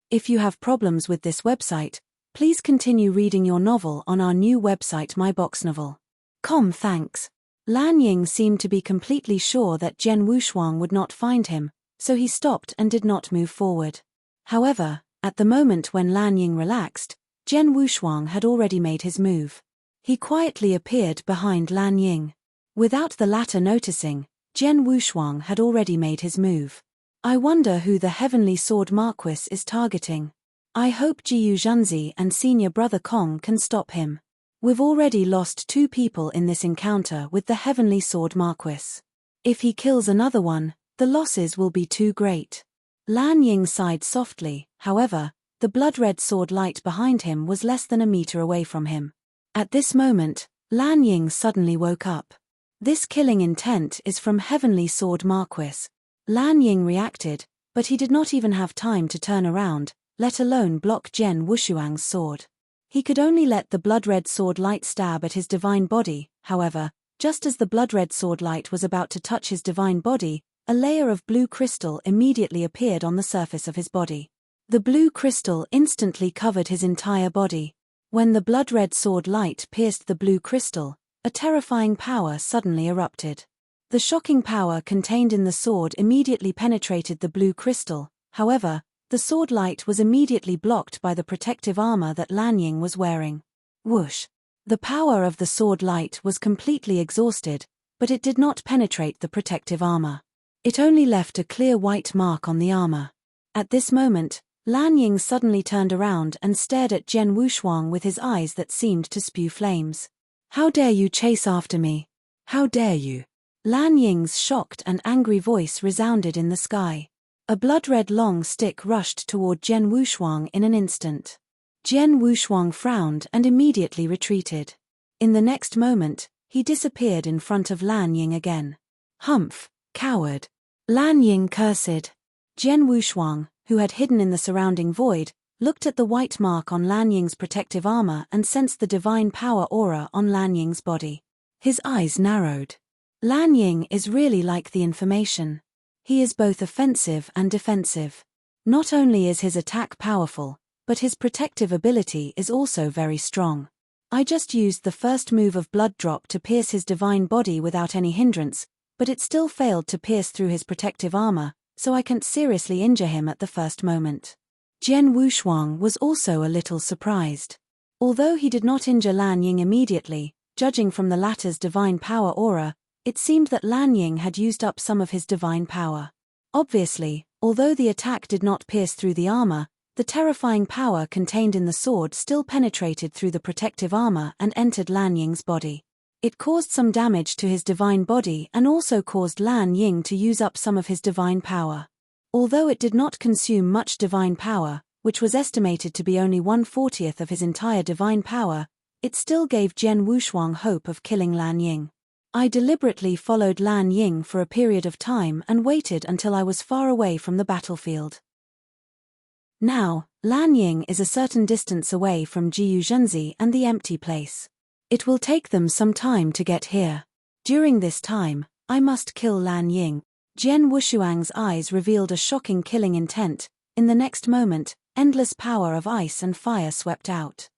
If you have problems with this website, please continue reading your novel on our new website myboxnovel.com. Thanks. Lan Ying seemed to be completely sure that Jian Wushuang would not find him, so he stopped and did not move forward. However, at the moment when Lan Ying relaxed, Jian Wushuang had already made his move. He quietly appeared behind Lan Ying. Without the latter noticing, Jian Wushuang had already made his move. I wonder who the Heavenly Sword Marquis is targeting. I hope Jiyu Zhunzi and senior brother Kong can stop him. We've already lost 2 people in this encounter with the Heavenly Sword Marquis. If he kills another one, the losses will be too great. Lan Ying sighed softly. However, the blood-red sword light behind him was less than a meter away from him. At this moment, Lan Ying suddenly woke up. This killing intent is from Heavenly Sword Marquis. Lan Ying reacted, but he did not even have time to turn around, let alone block Zhen Wushuang's sword. He could only let the blood-red sword light stab at his divine body. However, just as the blood-red sword light was about to touch his divine body, a layer of blue crystal immediately appeared on the surface of his body. The blue crystal instantly covered his entire body. When the blood-red sword light pierced the blue crystal, a terrifying power suddenly erupted. The shocking power contained in the sword immediately penetrated the blue crystal. However, the sword light was immediately blocked by the protective armor that Lan Ying was wearing. Whoosh! The power of the sword light was completely exhausted, but it did not penetrate the protective armor. It only left a clear white mark on the armor. At this moment, Lan Ying suddenly turned around and stared at Zhen Wushuang with his eyes that seemed to spew flames. "How dare you chase after me? How dare you?" Lan Ying's shocked and angry voice resounded in the sky. A blood-red long stick rushed toward Zhen Wushuang in an instant. Zhen Wushuang frowned and immediately retreated. In the next moment, he disappeared in front of Lan Ying again. "Humph, coward!" Lan Ying cursed. Zhen Wushuang, who had hidden in the surrounding void, looked at the white mark on Lan Ying's protective armor and sensed the divine power aura on Lan Ying's body. His eyes narrowed. Lan Ying is really like the information. He is both offensive and defensive. Not only is his attack powerful, but his protective ability is also very strong. I just used the first move of Blood Drop to pierce his divine body without any hindrance, but it still failed to pierce through his protective armor, so I can't seriously injure him at the first moment. Zhen Wushuang was also a little surprised. Although he did not injure Lan Ying immediately, judging from the latter's divine power aura, it seemed that Lan Ying had used up some of his divine power. Obviously, although the attack did not pierce through the armor, the terrifying power contained in the sword still penetrated through the protective armor and entered Lan Ying's body. It caused some damage to his divine body and also caused Lan Ying to use up some of his divine power. Although it did not consume much divine power, which was estimated to be only 1/40th of his entire divine power, it still gave Zhen Wushuang hope of killing Lan Ying. I deliberately followed Lan Ying for a period of time and waited until I was far away from the battlefield. Now, Lan Ying is a certain distance away from Jiyu Zhenzi and the empty place. It will take them some time to get here. During this time, I must kill Lan Ying. Zhen Wushuang's eyes revealed a shocking killing intent. In the next moment, endless power of ice and fire swept out.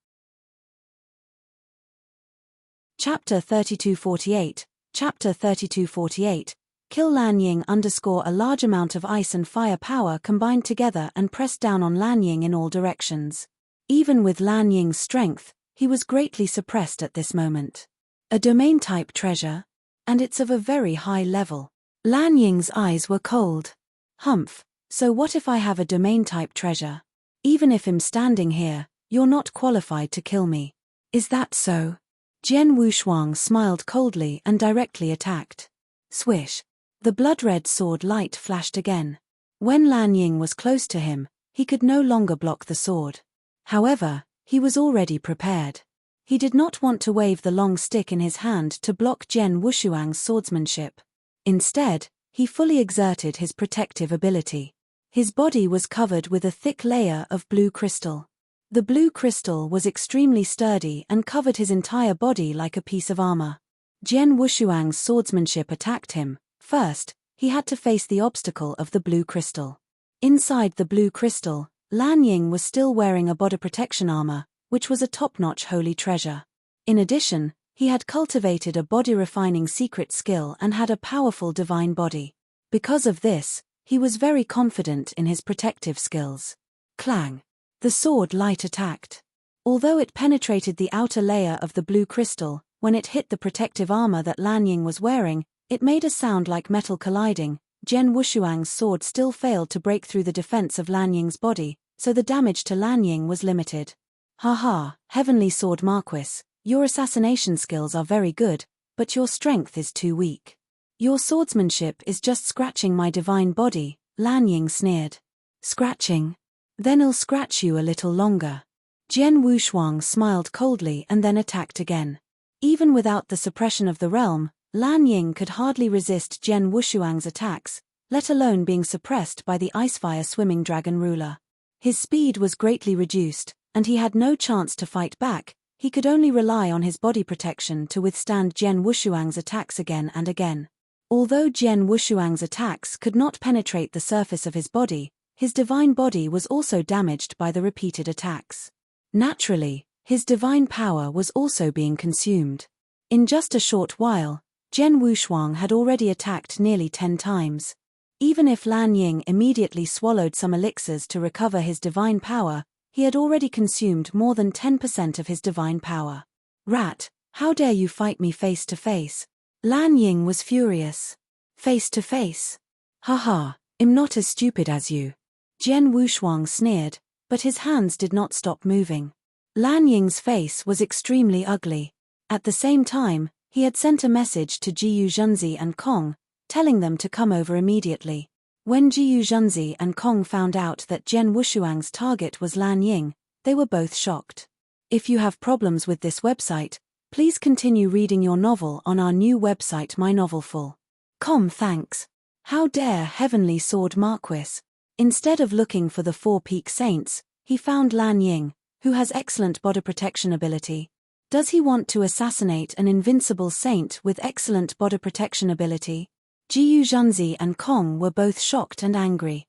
Chapter 3248. Chapter 3248. Kill Lan Ying. A large amount of ice and fire power combined together and pressed down on Lan Ying in all directions. Even with Lan Ying's strength, he was greatly suppressed at this moment. A domain-type treasure? And it's of a very high level. Lan Ying's eyes were cold. Humph, so what if I have a domain-type treasure? Even if I'm standing here, you're not qualified to kill me. Is that so? Zhen Wushuang smiled coldly and directly attacked. Swish. The blood-red sword light flashed again. When Lan Ying was close to him, he could no longer block the sword. However, he was already prepared. He did not want to wave the long stick in his hand to block Zhen Wushuang's swordsmanship. Instead, he fully exerted his protective ability. His body was covered with a thick layer of blue crystal. The blue crystal was extremely sturdy and covered his entire body like a piece of armor. Zhen Wushuang's swordsmanship attacked him. First, he had to face the obstacle of the blue crystal. Inside the blue crystal, Lan Ying was still wearing a body protection armor, which was a top-notch holy treasure. In addition, he had cultivated a body-refining secret skill and had a powerful divine body. Because of this, he was very confident in his protective skills. Clang! The sword light attacked. Although it penetrated the outer layer of the blue crystal, when it hit the protective armor that Lan Ying was wearing, it made a sound like metal colliding. Zhen Wushuang's sword still failed to break through the defense of Lan Ying's body, so the damage to Lan Ying was limited. Haha, Heavenly Sword Marquis, Your assassination skills are very good, but your strength is too weak. Your swordsmanship is just scratching my divine body, Lan Ying sneered. Scratching? Then I'll scratch you a little longer. Jian Wushuang smiled coldly and then attacked again. Even without the suppression of the realm, Lan Ying could hardly resist Jian Wushuang's attacks, let alone being suppressed by the icefire swimming dragon ruler. His speed was greatly reduced, and he had no chance to fight back. He could only rely on his body protection to withstand Jian Wushuang's attacks again and again. Although Jian Wushuang's attacks could not penetrate the surface of his body, his divine body was also damaged by the repeated attacks. Naturally, his divine power was also being consumed. In just a short while, Jian Wushuang had already attacked nearly 10 times. Even if Lan Ying immediately swallowed some elixirs to recover his divine power, he had already consumed more than 10% of his divine power. Rat, how dare you fight me face to face? Lan Ying was furious. Face to face? Haha, I'm not as stupid as you. Jian Wushuang sneered, but his hands did not stop moving. Lan Ying's face was extremely ugly. At the same time, he had sent a message to Jiyu Zhenzi and Kong, telling them to come over immediately. When Jiyu Zhenzi and Kong found out that Jian Wushuang's target was Lan Ying, they were both shocked. If you have problems with this website, please continue reading your novel on our new website mynovelful.com. Thanks. How dare Heavenly Sword Marquis? Instead of looking for the Four Peak Saints, he found Lan Ying, who has excellent body protection ability. Does he want to assassinate an invincible saint with excellent body protection ability? Jiyu Zhenzi and Kong were both shocked and angry.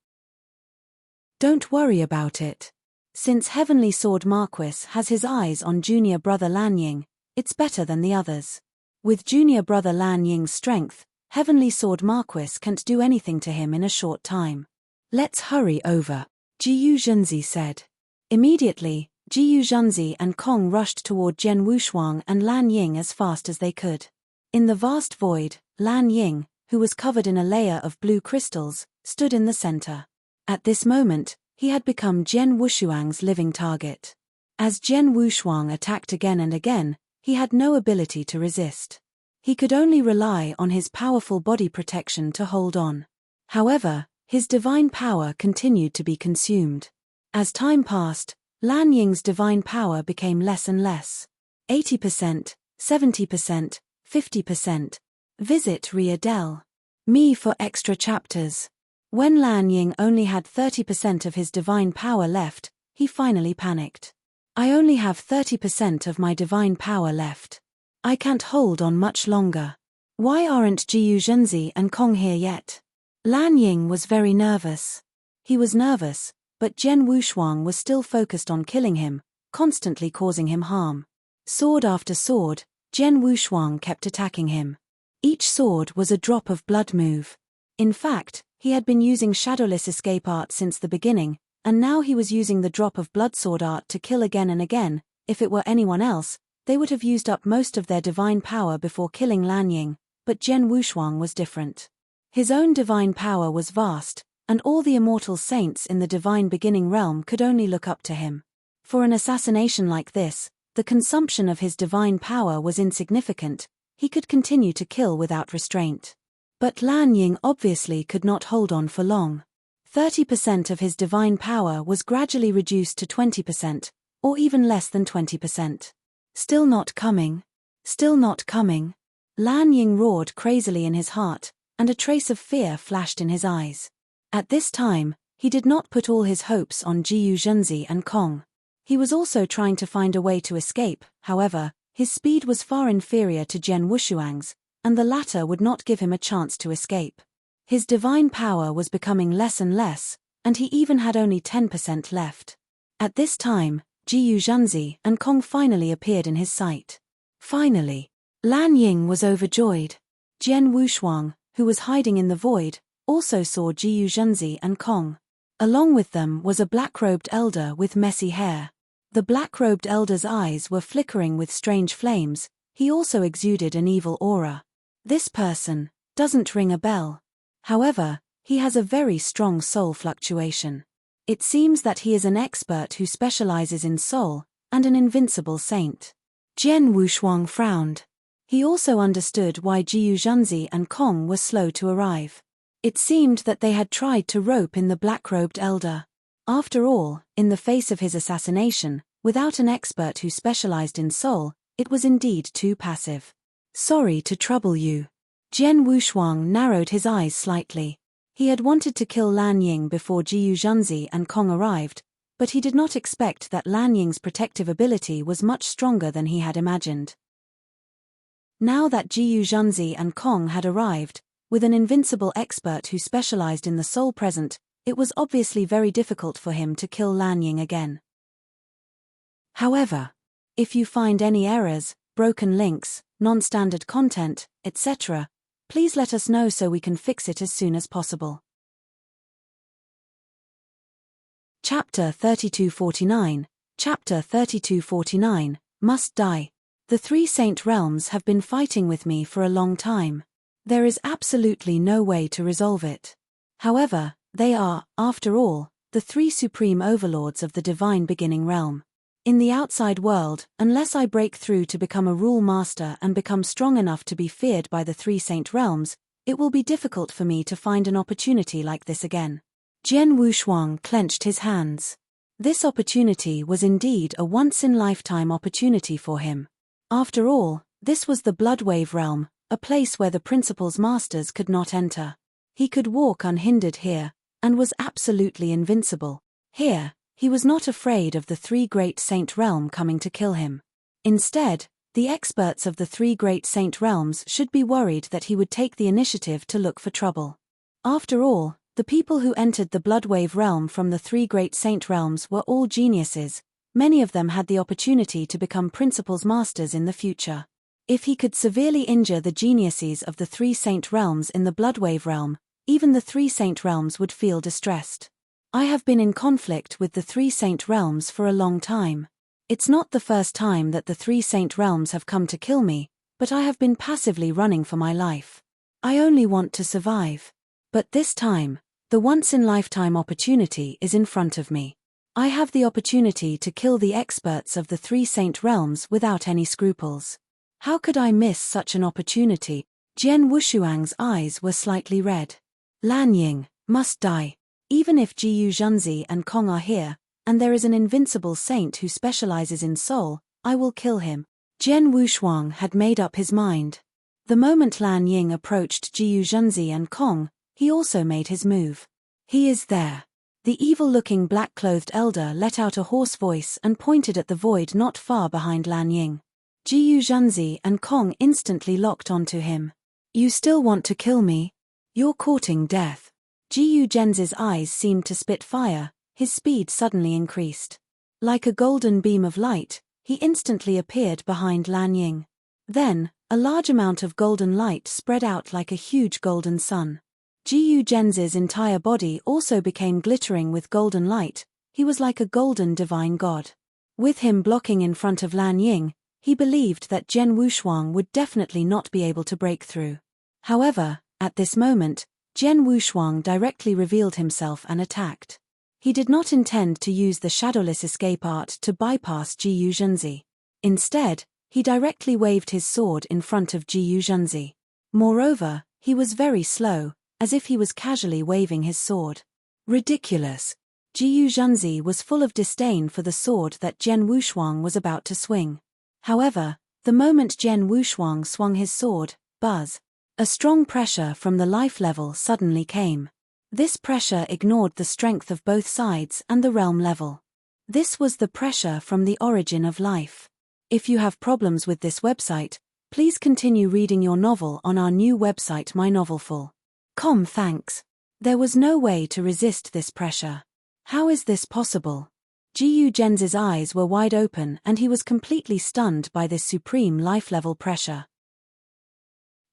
Don't worry about it. Since Heavenly Sword Marquis has his eyes on junior brother Lan Ying, it's better than the others. With junior brother Lan Ying's strength, Heavenly Sword Marquis can't do anything to him in a short time. Let's hurry over, Jiyu Zhenzi said. Immediately, Jiyu Zhenzi and Kong rushed toward Jian Wushuang and Lan Ying as fast as they could. In the vast void, Lan Ying, who was covered in a layer of blue crystals, stood in the center. At this moment, he had become Jian Wushuang's living target. As Jian Wushuang attacked again and again, he had no ability to resist. He could only rely on his powerful body protection to hold on. However, his divine power continued to be consumed. As time passed, Lan Ying's divine power became less and less. 80%, 70%, 50%. Visit Readel.me for extra chapters. When Lan Ying only had 30% of his divine power left, he finally panicked. I only have 30% of my divine power left. I can't hold on much longer. Why aren't Jiyu Zhenzi and Kong here yet? Lan Ying was very nervous. He was nervous, but Jian Wushuang was still focused on killing him, constantly causing him harm. Sword after sword, Jian Wushuang kept attacking him. Each sword was a drop of blood move. In fact, he had been using shadowless escape art since the beginning, and now he was using the drop of blood sword art to kill again and again. If it were anyone else, they would have used up most of their divine power before killing Lan Ying, but Jian Wushuang was different. His own divine power was vast, and all the immortal saints in the divine beginning realm could only look up to him. For an assassination like this, the consumption of his divine power was insignificant. He could continue to kill without restraint. But Lan Ying obviously could not hold on for long. 30% of his divine power was gradually reduced to 20%, or even less than 20%. Still not coming. Still not coming. Lan Ying roared crazily in his heart, and a trace of fear flashed in his eyes. At this time, he did not put all his hopes on Jiyu Zhenzi and Kong. He was also trying to find a way to escape. However, his speed was far inferior to Jian Wushuang's, and the latter would not give him a chance to escape. His divine power was becoming less and less, and he even had only 10% left. At this time, Jiyu Zhenzi and Kong finally appeared in his sight. Finally, Lan Ying was overjoyed. Jian Wushuang, who was hiding in the void, also saw Jiyu Zhenzi and Kong. Along with them was a black-robed elder with messy hair. The black-robed elder's eyes were flickering with strange flames. He also exuded an evil aura. This person doesn't ring a bell. However, he has a very strong soul fluctuation. It seems that he is an expert who specializes in soul, and an invincible saint. Jian Wushuang frowned. He also understood why Jiyu Zhenzi and Kong were slow to arrive. It seemed that they had tried to rope in the black-robed elder. After all, in the face of his assassination, without an expert who specialized in soul, it was indeed too passive. Sorry to trouble you. Jian Wushuang narrowed his eyes slightly. He had wanted to kill Lan Ying before Jiyu Zhenzi and Kong arrived, but he did not expect that Lan Ying's protective ability was much stronger than he had imagined. Now that Jiyu Zhenzi and Kong had arrived, with an invincible expert who specialized in the soul present, it was obviously very difficult for him to kill Lan Ying again. However, if you find any errors, broken links, non-standard content, etc., please let us know so we can fix it as soon as possible. Chapter 3249. Chapter 3249, Must Die. The three Saint Realms have been fighting with me for a long time. There is absolutely no way to resolve it. However, they are, after all, the three supreme overlords of the divine beginning realm. In the outside world, unless I break through to become a rule master and become strong enough to be feared by the three Saint Realms, it will be difficult for me to find an opportunity like this again. Jian Wushuang clenched his hands. This opportunity was indeed a once-in-lifetime opportunity for him. After all, this was the Bloodwave realm, a place where the Principal's masters could not enter. He could walk unhindered here, and was absolutely invincible. Here, he was not afraid of the three great Saint Realm coming to kill him. Instead, the experts of the three great Saint Realms should be worried that he would take the initiative to look for trouble. After all, the people who entered the Bloodwave realm from the three great Saint Realms were all geniuses. Many of them had the opportunity to become Principal's masters in the future. If he could severely injure the geniuses of the three Saint Realms in the Bloodwave realm, even the three Saint Realms would feel distressed. I have been in conflict with the three Saint Realms for a long time. It's not the first time that the three Saint Realms have come to kill me, but I have been passively running for my life. I only want to survive. But this time, the once-in-lifetime opportunity is in front of me. I have the opportunity to kill the experts of the three Saint Realms without any scruples. How could I miss such an opportunity? Jian Wushuang's eyes were slightly red. Lan Ying must die. Even if Jiyu Zhenzi and Kong are here, and there is an invincible saint who specializes in soul, I will kill him. Jian Wushuang had made up his mind. The moment Lan Ying approached Jiyu Zhenzi and Kong, he also made his move. He is there. The evil-looking black-clothed elder let out a hoarse voice and pointed at the void not far behind Lan Ying. Jiyu Zhenzi and Kong instantly locked onto him. You still want to kill me? You're courting death. Jiyu Zhenzi's eyes seemed to spit fire, his speed suddenly increased. Like a golden beam of light, he instantly appeared behind Lan Ying. Then, a large amount of golden light spread out like a huge golden sun. Jiyu Zhenzi's entire body also became glittering with golden light. He was like a golden divine god. With him blocking in front of Lan Ying, he believed that Jian Wushuang would definitely not be able to break through. However, at this moment, Jian Wushuang directly revealed himself and attacked. He did not intend to use the shadowless escape art to bypass Jiyu Zhenzi. Instead, he directly waved his sword in front of Jiyu Zhenzi. Moreover, he was very slow, as if he was casually waving his sword. Ridiculous. Jiyu Zhenzi was full of disdain for the sword that Jian Wushuang was about to swing. However, the moment Jian Wushuang swung his sword, buzz, a strong pressure from the life level suddenly came. This pressure ignored the strength of both sides and the realm level. This was the pressure from the origin of life. If you have problems with this website, please continue reading your novel on our new website mynovelful.com. Thanks. There was no way to resist this pressure. How is this possible? Jiyu Zhenzi's eyes were wide open and he was completely stunned by this supreme life-level pressure.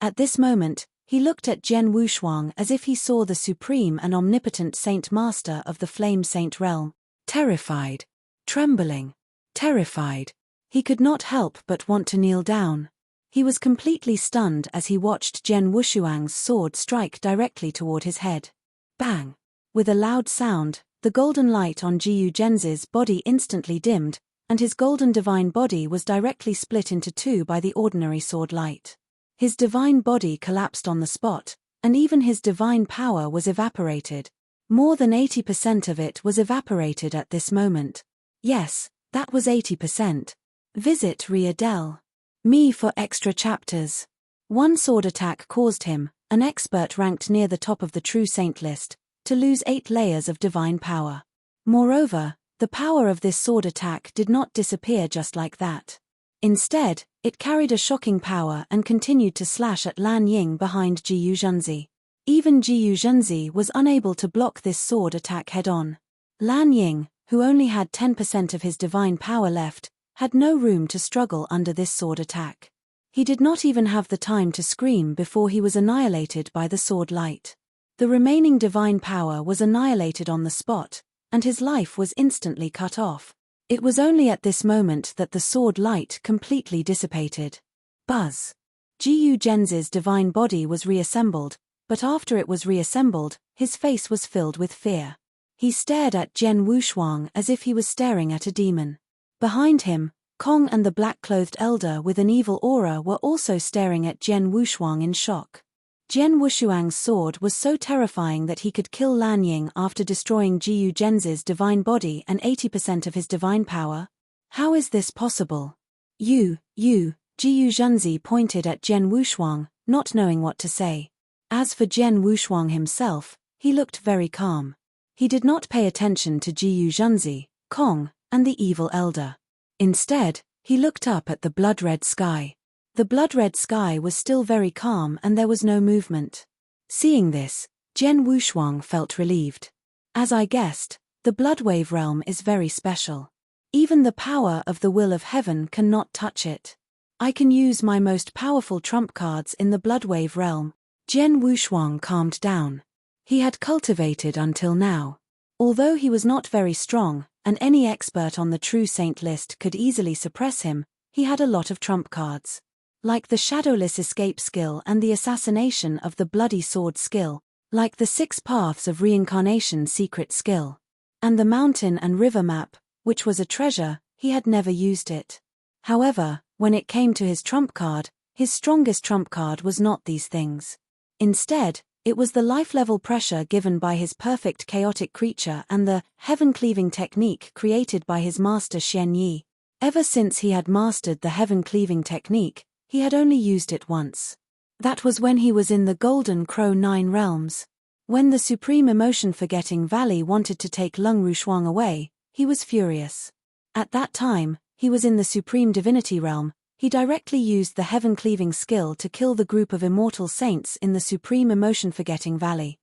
At this moment, he looked at Jian Wushuang as if he saw the supreme and omnipotent Saint Master of the Flame Saint realm. Terrified. Trembling. Terrified. He could not help but want to kneel down. He was completely stunned as he watched Jian Wushuang's sword strike directly toward his head. Bang! With a loud sound, the golden light on Jiyu Zhenzi's body instantly dimmed, and his golden divine body was directly split into two by the ordinary sword light. His divine body collapsed on the spot, and even his divine power was evaporated. More than 80% of it was evaporated at this moment. Yes, that was 80%. Visit Riadel. Me for extra chapters. One sword attack caused him, an expert ranked near the top of the true saint list, to lose 8 layers of divine power. Moreover, the power of this sword attack did not disappear just like that. Instead, it carried a shocking power and continued to slash at Lan Ying behind Jiyu Zhenzi. Even Jiyu Zhenzi was unable to block this sword attack head-on. Lan Ying, who only had 10% of his divine power left, had no room to struggle under this sword attack. He did not even have the time to scream before he was annihilated by the sword light. The remaining divine power was annihilated on the spot, and his life was instantly cut off. It was only at this moment that the sword light completely dissipated. Buzz. Jiyu Zhenzi's divine body was reassembled, but after it was reassembled, his face was filled with fear. He stared at Jian Wushuang as if he was staring at a demon. Behind him, Kong and the black-clothed elder with an evil aura were also staring at Jian Wushuang in shock. Jian Wushuang's sword was so terrifying that he could kill Lan Ying after destroying Jiyu Zhenzi's divine body and 80% of his divine power. How is this possible? You, Jiyu Zhenzi pointed at Jian Wushuang, not knowing what to say. As for Jian Wushuang himself, he looked very calm. He did not pay attention to Jiyu Zhenzi, Kong, and the evil elder. Instead, he looked up at the blood-red sky. The blood-red sky was still very calm and there was no movement. Seeing this, Jian Wushuang felt relieved. As I guessed, the Bloodwave realm is very special. Even the power of the will of heaven cannot touch it. I can use my most powerful trump cards in the Bloodwave realm. Jian Wushuang calmed down. He had cultivated until now. Although he was not very strong, and any expert on the true saint list could easily suppress him, he had a lot of trump cards. Like the Shadowless Escape skill and the Assassination of the Bloody Sword skill, like the 6 Paths of Reincarnation secret skill. And the Mountain and River map, which was a treasure, he had never used it. However, when it came to his trump card, his strongest trump card was not these things. Instead, it was the life-level pressure given by his perfect chaotic creature and the heaven-cleaving technique created by his master Xian Yi. Ever since he had mastered the heaven-cleaving technique, he had only used it once. That was when he was in the Golden Crow 9 realms. When the Supreme Emotion-Forgetting Valley wanted to take Lung Rushuang away, he was furious. At that time, he was in the Supreme Divinity realm. He directly used the heaven-cleaving skill to kill the group of immortal saints in the Supreme Emotion-Forgetting Valley.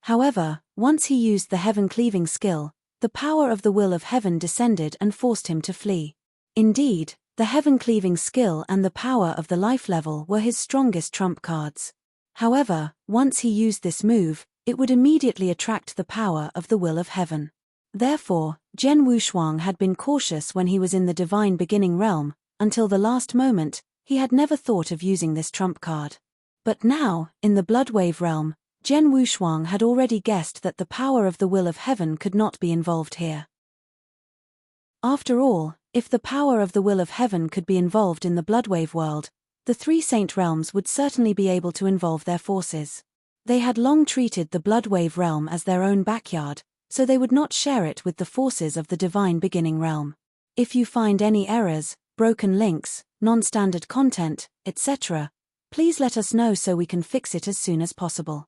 However, once he used the heaven-cleaving skill, the power of the will of heaven descended and forced him to flee. Indeed, the heaven-cleaving skill and the power of the life level were his strongest trump cards. However, once he used this move, it would immediately attract the power of the will of heaven. Therefore, Jian Wushuang had been cautious when he was in the divine beginning realm. Until the last moment, he had never thought of using this trump card. But now, in the Bloodwave realm, Jian Wushuang had already guessed that the power of the will of heaven could not be involved here. After all, if the power of the will of heaven could be involved in the Bloodwave world, the 3 saint realms would certainly be able to involve their forces. They had long treated the Bloodwave realm as their own backyard, so they would not share it with the forces of the divine beginning realm. If you find any errors, broken links, non-standard content, etc., please let us know so we can fix it as soon as possible.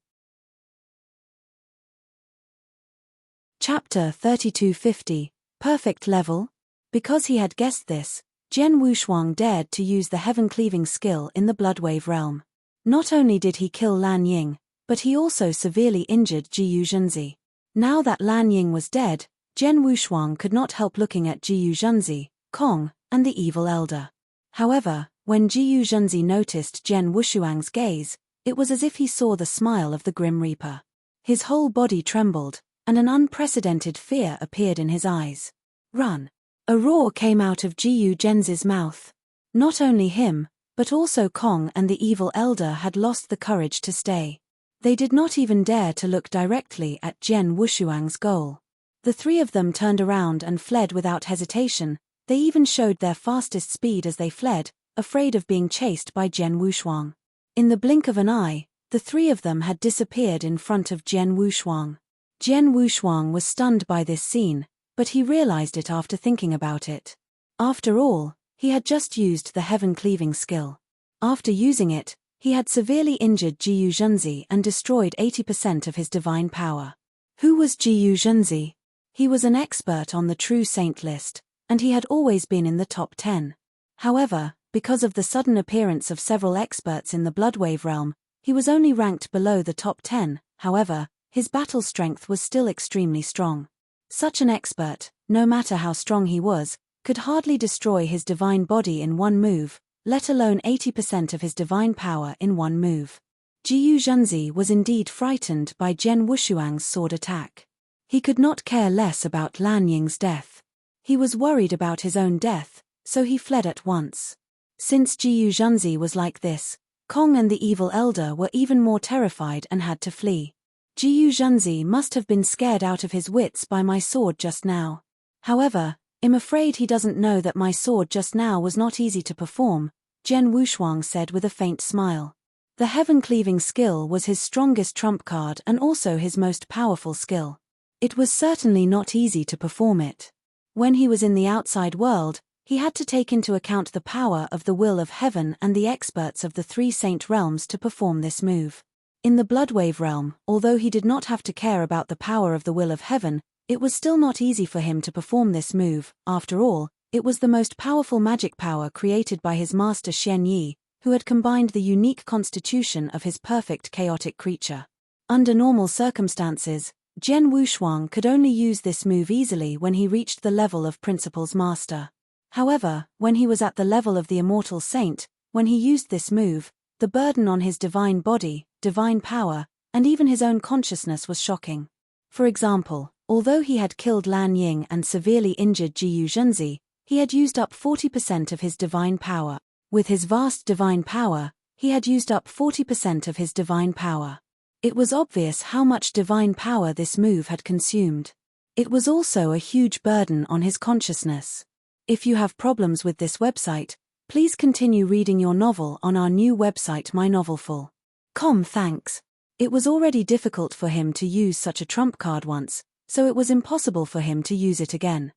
Chapter 3250, Perfect Level. Because he had guessed this, Jian Wushuang dared to use the heaven-cleaving skill in the Bloodwave realm. Not only did he kill Lan Ying, but he also severely injured Jiyu Zhenzi. Now that Lan Ying was dead, Jian Wushuang could not help looking at Jiyu Zhenzi, Kong, and the evil elder. However, when Jiyu Zhenzi noticed Jian Wushuang's gaze, it was as if he saw the smile of the Grim Reaper. His whole body trembled, and an unprecedented fear appeared in his eyes. Run! A roar came out of Jiyu Zhenzi's mouth. Not only him, but also Kong and the evil elder had lost the courage to stay. They did not even dare to look directly at Jian Wushuang's goal. The three of them turned around and fled without hesitation. They even showed their fastest speed as they fled, afraid of being chased by Jian Wushuang. In the blink of an eye, the three of them had disappeared in front of Jian Wushuang. Jian Wushuang was stunned by this scene, but he realized it after thinking about it. After all, he had just used the heaven-cleaving skill. After using it, he had severely injured Jiyu Zhenzi and destroyed 80% of his divine power. Who was Jiyu Zhenzi? He was an expert on the True Saint list, and he had always been in the top 10. However, because of the sudden appearance of several experts in the Bloodwave realm, he was only ranked below the top 10. However, his battle strength was still extremely strong. Such an expert, no matter how strong he was, could hardly destroy his divine body in one move, let alone 80% of his divine power in one move. Jiyu Zhenzi was indeed frightened by Jian Wushuang's sword attack. He could not care less about Lan Ying's death. He was worried about his own death, so he fled at once. Since Jiyu Zhenzi was like this, Kong and the evil elder were even more terrified and had to flee. Jiyu Zhenzi must have been scared out of his wits by my sword just now. However, I'm afraid he doesn't know that my sword just now was not easy to perform, Jian Wushuang said with a faint smile. The heaven-cleaving skill was his strongest trump card and also his most powerful skill. It was certainly not easy to perform it. When he was in the outside world, he had to take into account the power of the will of heaven and the experts of the three saint realms to perform this move. In the Bloodwave realm, although he did not have to care about the power of the will of heaven, it was still not easy for him to perform this move. After all, it was the most powerful magic power created by his master Xian Yi, who had combined the unique constitution of his perfect chaotic creature. Under normal circumstances, Jian Wushuang could only use this move easily when he reached the level of Principal's Master. However, when he was at the level of the Immortal Saint, when he used this move, the burden on his divine body, divine power, and even his own consciousness was shocking. For example, although he had killed Lan Ying and severely injured Jiyu Zhenzi, he had used up 40% of his divine power. With his vast divine power, he had used up 40% of his divine power. It was obvious how much divine power this move had consumed. It was also a huge burden on his consciousness. If you have problems with this website, please continue reading your novel on our new website mynovelful.com. Thanks. It was already difficult for him to use such a trump card once, so it was impossible for him to use it again.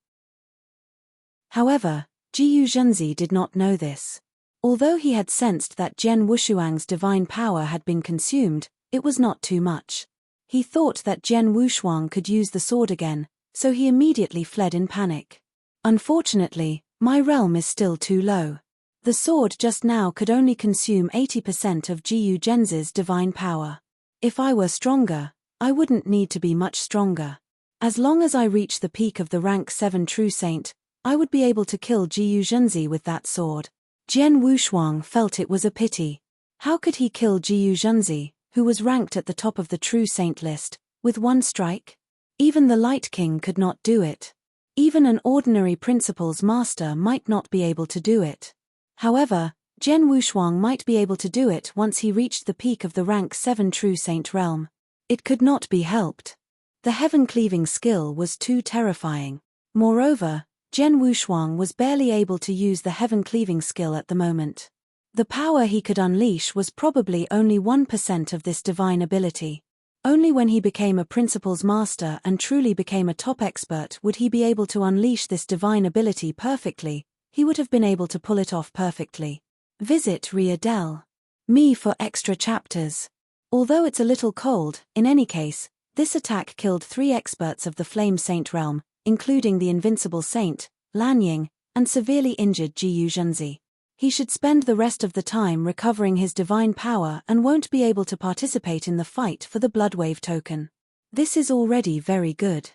However, Jiyu Zhenzi did not know this. Although he had sensed that Jian Wushuang's divine power had been consumed, it was not too much. He thought that Jian Wushuang could use the sword again, so he immediately fled in panic. Unfortunately, my realm is still too low. The sword just now could only consume 80% of Jiyu Zhenzi's divine power. If I were stronger, I wouldn't need to be much stronger. As long as I reach the peak of the rank 7 True Saint, I would be able to kill Jiyu Zhenzi with that sword. Jian Wushuang felt it was a pity. How could he kill Jiyu Zhenzi, who was ranked at the top of the True Saint list, with one strike? Even the Light King could not do it. Even an ordinary Principal's Master might not be able to do it. However, Jian Wushuang might be able to do it once he reached the peak of the rank 7 True Saint realm. It could not be helped. The heaven-cleaving skill was too terrifying. Moreover, Jian Wushuang was barely able to use the heaven-cleaving skill at the moment. The power he could unleash was probably only 1% of this divine ability. Only when he became a Principal's Master and truly became a top expert would he be able to unleash this divine ability perfectly. He would have been able to pull it off perfectly. Visit Readel.me for extra chapters. Although it's a little cold, in any case, this attack killed 3 experts of the Flame Saint realm, including the Invincible Saint, Lan Ying, and severely injured Jiyu Zhenzi. He should spend the rest of the time recovering his divine power and won't be able to participate in the fight for the Bloodwave token. This is already very good.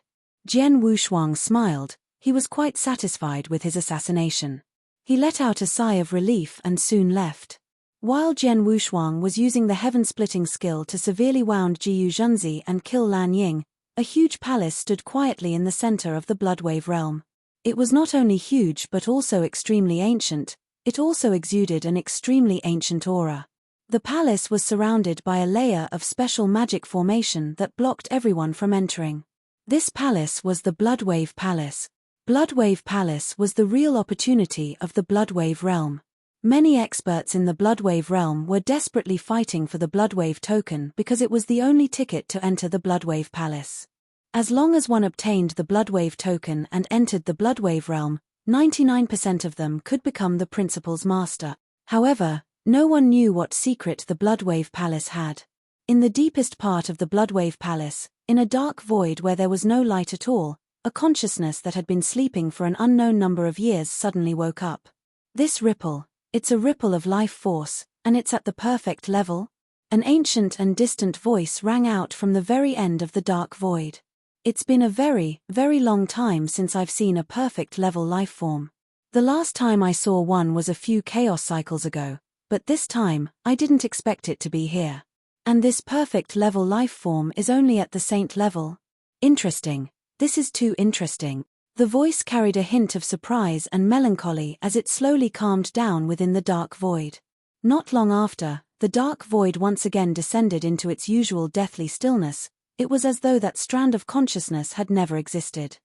Jian Wushuang smiled. He was quite satisfied with his assassination. He let out a sigh of relief and soon left. While Jian Wushuang was using the heaven-splitting skill to severely wound Jiyu Zhenzi and kill Lan Ying, a huge palace stood quietly in the center of the Bloodwave realm. It was not only huge but also extremely ancient. It also exuded an extremely ancient aura. The palace was surrounded by a layer of special magic formation that blocked everyone from entering. This palace was the Bloodwave Palace. Bloodwave Palace was the real opportunity of the Bloodwave realm. Many experts in the Bloodwave realm were desperately fighting for the Bloodwave token because it was the only ticket to enter the Bloodwave Palace. As long as one obtained the Bloodwave token and entered the Bloodwave realm, 99% of them could become the Principal's master. However, no one knew what secret the Bloodwave Palace had. In the deepest part of the Bloodwave Palace, in a dark void where there was no light at all, a consciousness that had been sleeping for an unknown number of years suddenly woke up. This ripple, it's a ripple of life force, and it's at the perfect level? An ancient and distant voice rang out from the very end of the dark void. It's been a very, very long time since I've seen a perfect level life form. The last time I saw one was a few chaos cycles ago, but this time, I didn't expect it to be here. And this perfect level life form is only at the saint level? Interesting. This is too interesting. The voice carried a hint of surprise and melancholy as it slowly calmed down within the dark void. Not long after, the dark void once again descended into its usual deathly stillness. It was as though that strand of consciousness had never existed.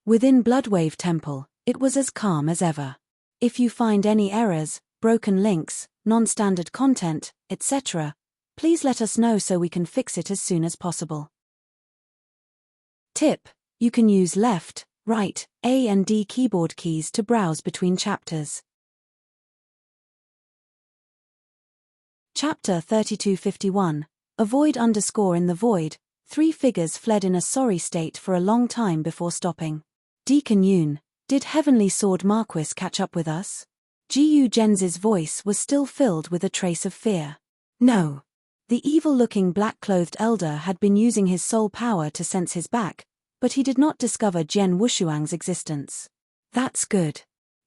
Within Bloodwave Temple, it was as calm as ever. If you find any errors, broken links, non-standard content, etc., please let us know so we can fix it as soon as possible. Tip: you can use left, right, A and D keyboard keys to browse between chapters. Chapter 3251. Avoid _ in the void. 3 figures fled in a sorry state for a long time before stopping. Deacon Yoon, did Heavenly Sword Marquis catch up with us? Gu Genz's voice was still filled with a trace of fear. No. The evil-looking black-clothed elder had been using his soul power to sense his back, but he did not discover Jian Wushuang's existence. That's good.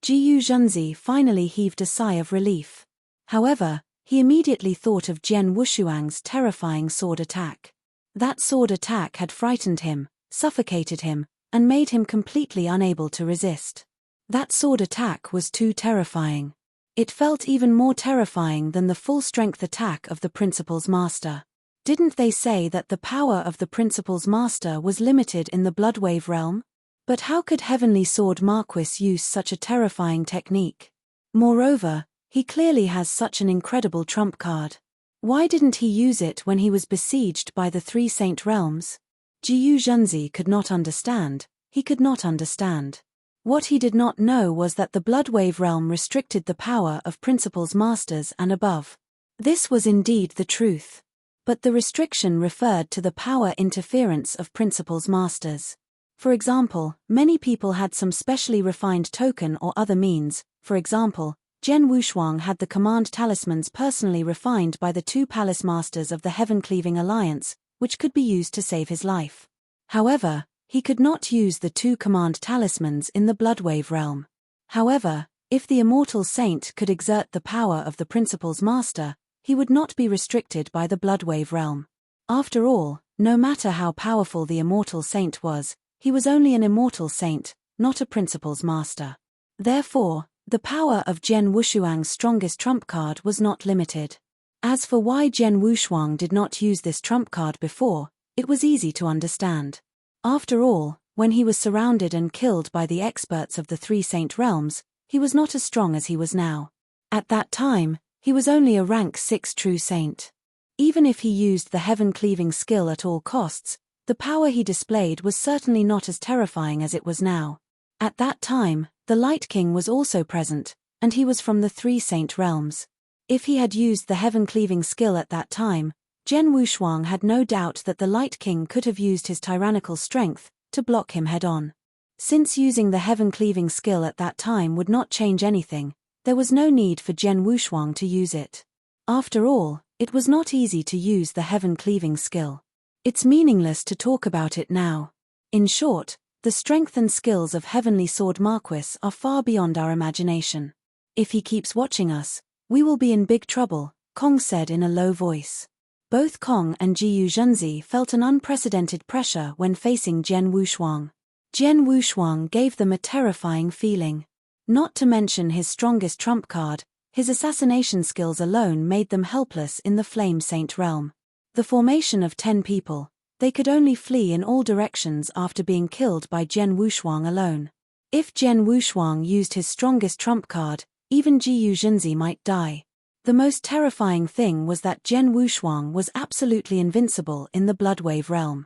Gu Zhenzi finally heaved a sigh of relief. However, he immediately thought of Jian Wushuang's terrifying sword attack. That sword attack had frightened him, suffocated him, and made him completely unable to resist. That sword attack was too terrifying. It felt even more terrifying than the full-strength attack of the Principal's master. Didn't they say that the power of the Principal's master was limited in the Bloodwave realm? But how could Heavenly Sword Marquis use such a terrifying technique? Moreover, he clearly has such an incredible trump card. Why didn't he use it when he was besieged by the 3 saint realms? Gu Zhenzi could not understand. He could not understand. What he did not know was that the Bloodwave realm restricted the power of Principal's masters and above. This was indeed the truth. But the restriction referred to the power interference of Principal's masters. For example, many people had some specially refined token or other means. For example, Jian Wushuang had the command talismans personally refined by the 2 palace masters of the Heaven-Cleaving Alliance, which could be used to save his life. However, he could not use the 2 command talismans in the Bloodwave realm. However, if the Immortal Saint could exert the power of the Principal's master, he would not be restricted by the Bloodwave realm. After all, no matter how powerful the Immortal Saint was, he was only an Immortal Saint, not a Principal's master. Therefore, the power of Jian Wushuang's strongest trump card was not limited. As for why Jian Wushuang did not use this trump card before, it was easy to understand. After all, when he was surrounded and killed by the experts of the 3 saint realms, he was not as strong as he was now. At that time, he was only a rank 6 true saint. Even if he used the heaven-cleaving skill at all costs, the power he displayed was certainly not as terrifying as it was now. At that time, the Light King was also present, and he was from the 3 saint realms. If he had used the heaven-cleaving skill at that time, Jian Wushuang had no doubt that the Light King could have used his tyrannical strength to block him head-on. Since using the heaven-cleaving skill at that time would not change anything, there was no need for Jian Wushuang to use it. After all, it was not easy to use the heaven-cleaving skill. It's meaningless to talk about it now. In short, the strength and skills of Heavenly Sword Marquis are far beyond our imagination. If he keeps watching us, we will be in big trouble, Kong said in a low voice. Both Kong and Gu Zhenzi felt an unprecedented pressure when facing Jian Wushuang. Jian Wushuang gave them a terrifying feeling. Not to mention his strongest trump card, his assassination skills alone made them helpless in the Flame Saint realm. The formation of 10 people, They could only flee in all directions after being killed by Jian Wushuang alone. If Jian Wushuang used his strongest trump card, even Jiyu Zhenzi might die. The most terrifying thing was that Jian Wushuang was absolutely invincible in the Bloodwave realm.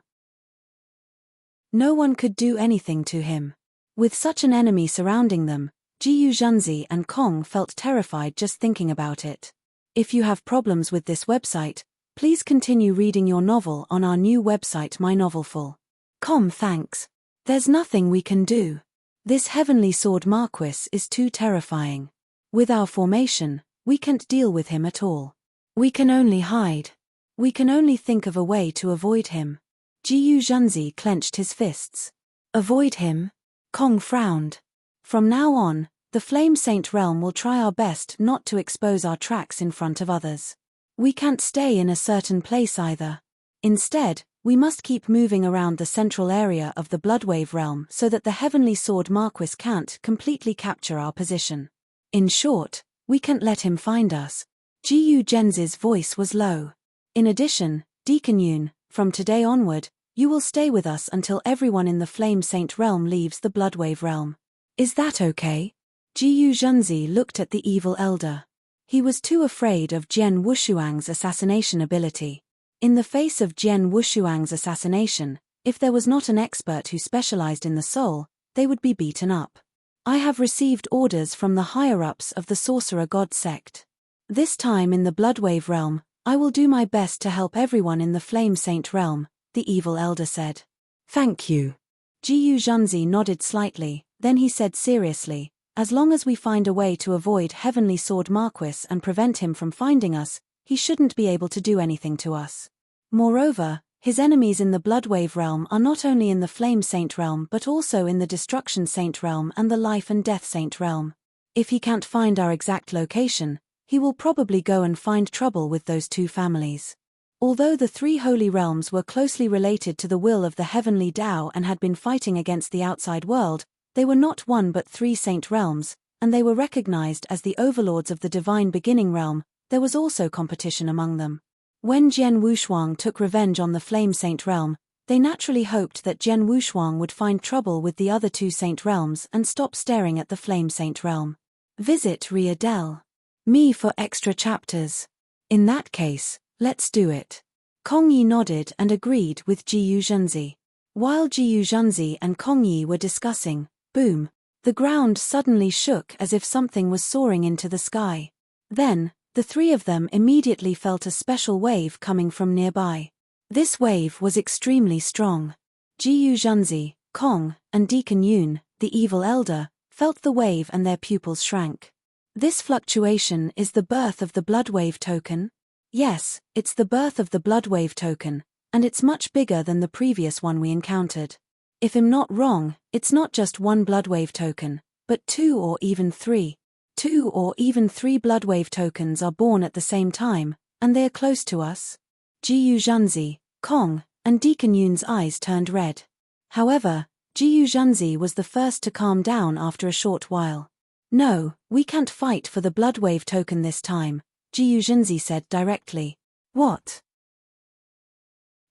No one could do anything to him. With such an enemy surrounding them, Jiyu Zhenzi and Kong felt terrified just thinking about it. If you have problems with this website, please continue reading your novel on our new website mynovelful.com. Thanks. There's nothing we can do. This Heavenly Sword Marquis is too terrifying. With our formation, we can't deal with him at all. We can only hide. We can only think of a way to avoid him. Jiyu Zhenzi clenched his fists. Avoid him? Kong frowned. From now on, the Flame Saint realm will try our best not to expose our tracks in front of others. We can't stay in a certain place either. Instead, we must keep moving around the central area of the Bloodwave realm so that the Heavenly Sword Marquis can't completely capture our position. In short, we can't let him find us. Jiyu Zhenzi's voice was low. In addition, Deacon Yun, from today onward, you will stay with us until everyone in the Flame Saint realm leaves the Bloodwave realm. Is that okay? Jiyu Zhenzi looked at the evil elder. He was too afraid of Jian Wushuang's assassination ability. In the face of Jian Wushuang's assassination, if there was not an expert who specialized in the soul, they would be beaten up. I have received orders from the higher-ups of the Sorcerer God sect. This time in the Bloodwave realm, I will do my best to help everyone in the Flame Saint realm, the evil elder said. Thank you. Jiyu Zhenzi nodded slightly, then he said seriously, as long as we find a way to avoid Heavenly Sword Marquis and prevent him from finding us, he shouldn't be able to do anything to us. Moreover, his enemies in the Bloodwave realm are not only in the Flame Saint realm but also in the Destruction Saint realm and the Life and Death Saint realm. If he can't find our exact location, he will probably go and find trouble with those two families. Although the three holy realms were closely related to the will of the Heavenly Tao and had been fighting against the outside world, they were not one but three saint realms, and they were recognized as the overlords of the divine beginning realm. There was also competition among them. When Jian Wushuang took revenge on the Flame Saint realm, they naturally hoped that Jian Wushuang would find trouble with the other two saint realms and stop staring at the Flame Saint realm. Visit Riadel.me for extra chapters. In that case, let's do it. Kong Yi nodded and agreed with Jiyu Zhenzi. While Jiyu Zhenzi and Kong Yi were discussing, boom, the ground suddenly shook as if something was soaring into the sky. Then, the three of them immediately felt a special wave coming from nearby. This wave was extremely strong. Jiyu Zhenzi, Kong, and Deacon Yun, the evil elder, felt the wave and their pupils shrank. This fluctuation is the birth of the Bloodwave token? Yes, it's the birth of the Bloodwave token, and it's much bigger than the previous one we encountered. If I'm not wrong, it's not just one Bloodwave token, but two or even three. 2 or even 3 Bloodwave tokens are born at the same time, and they are close to us. Jiyu Zhenzi, Kong, and Deacon Yun's eyes turned red. However, Jiyu Zhenzi was the first to calm down after a short while. No, we can't fight for the Bloodwave token this time, Jiyu Zhenzi said directly. What?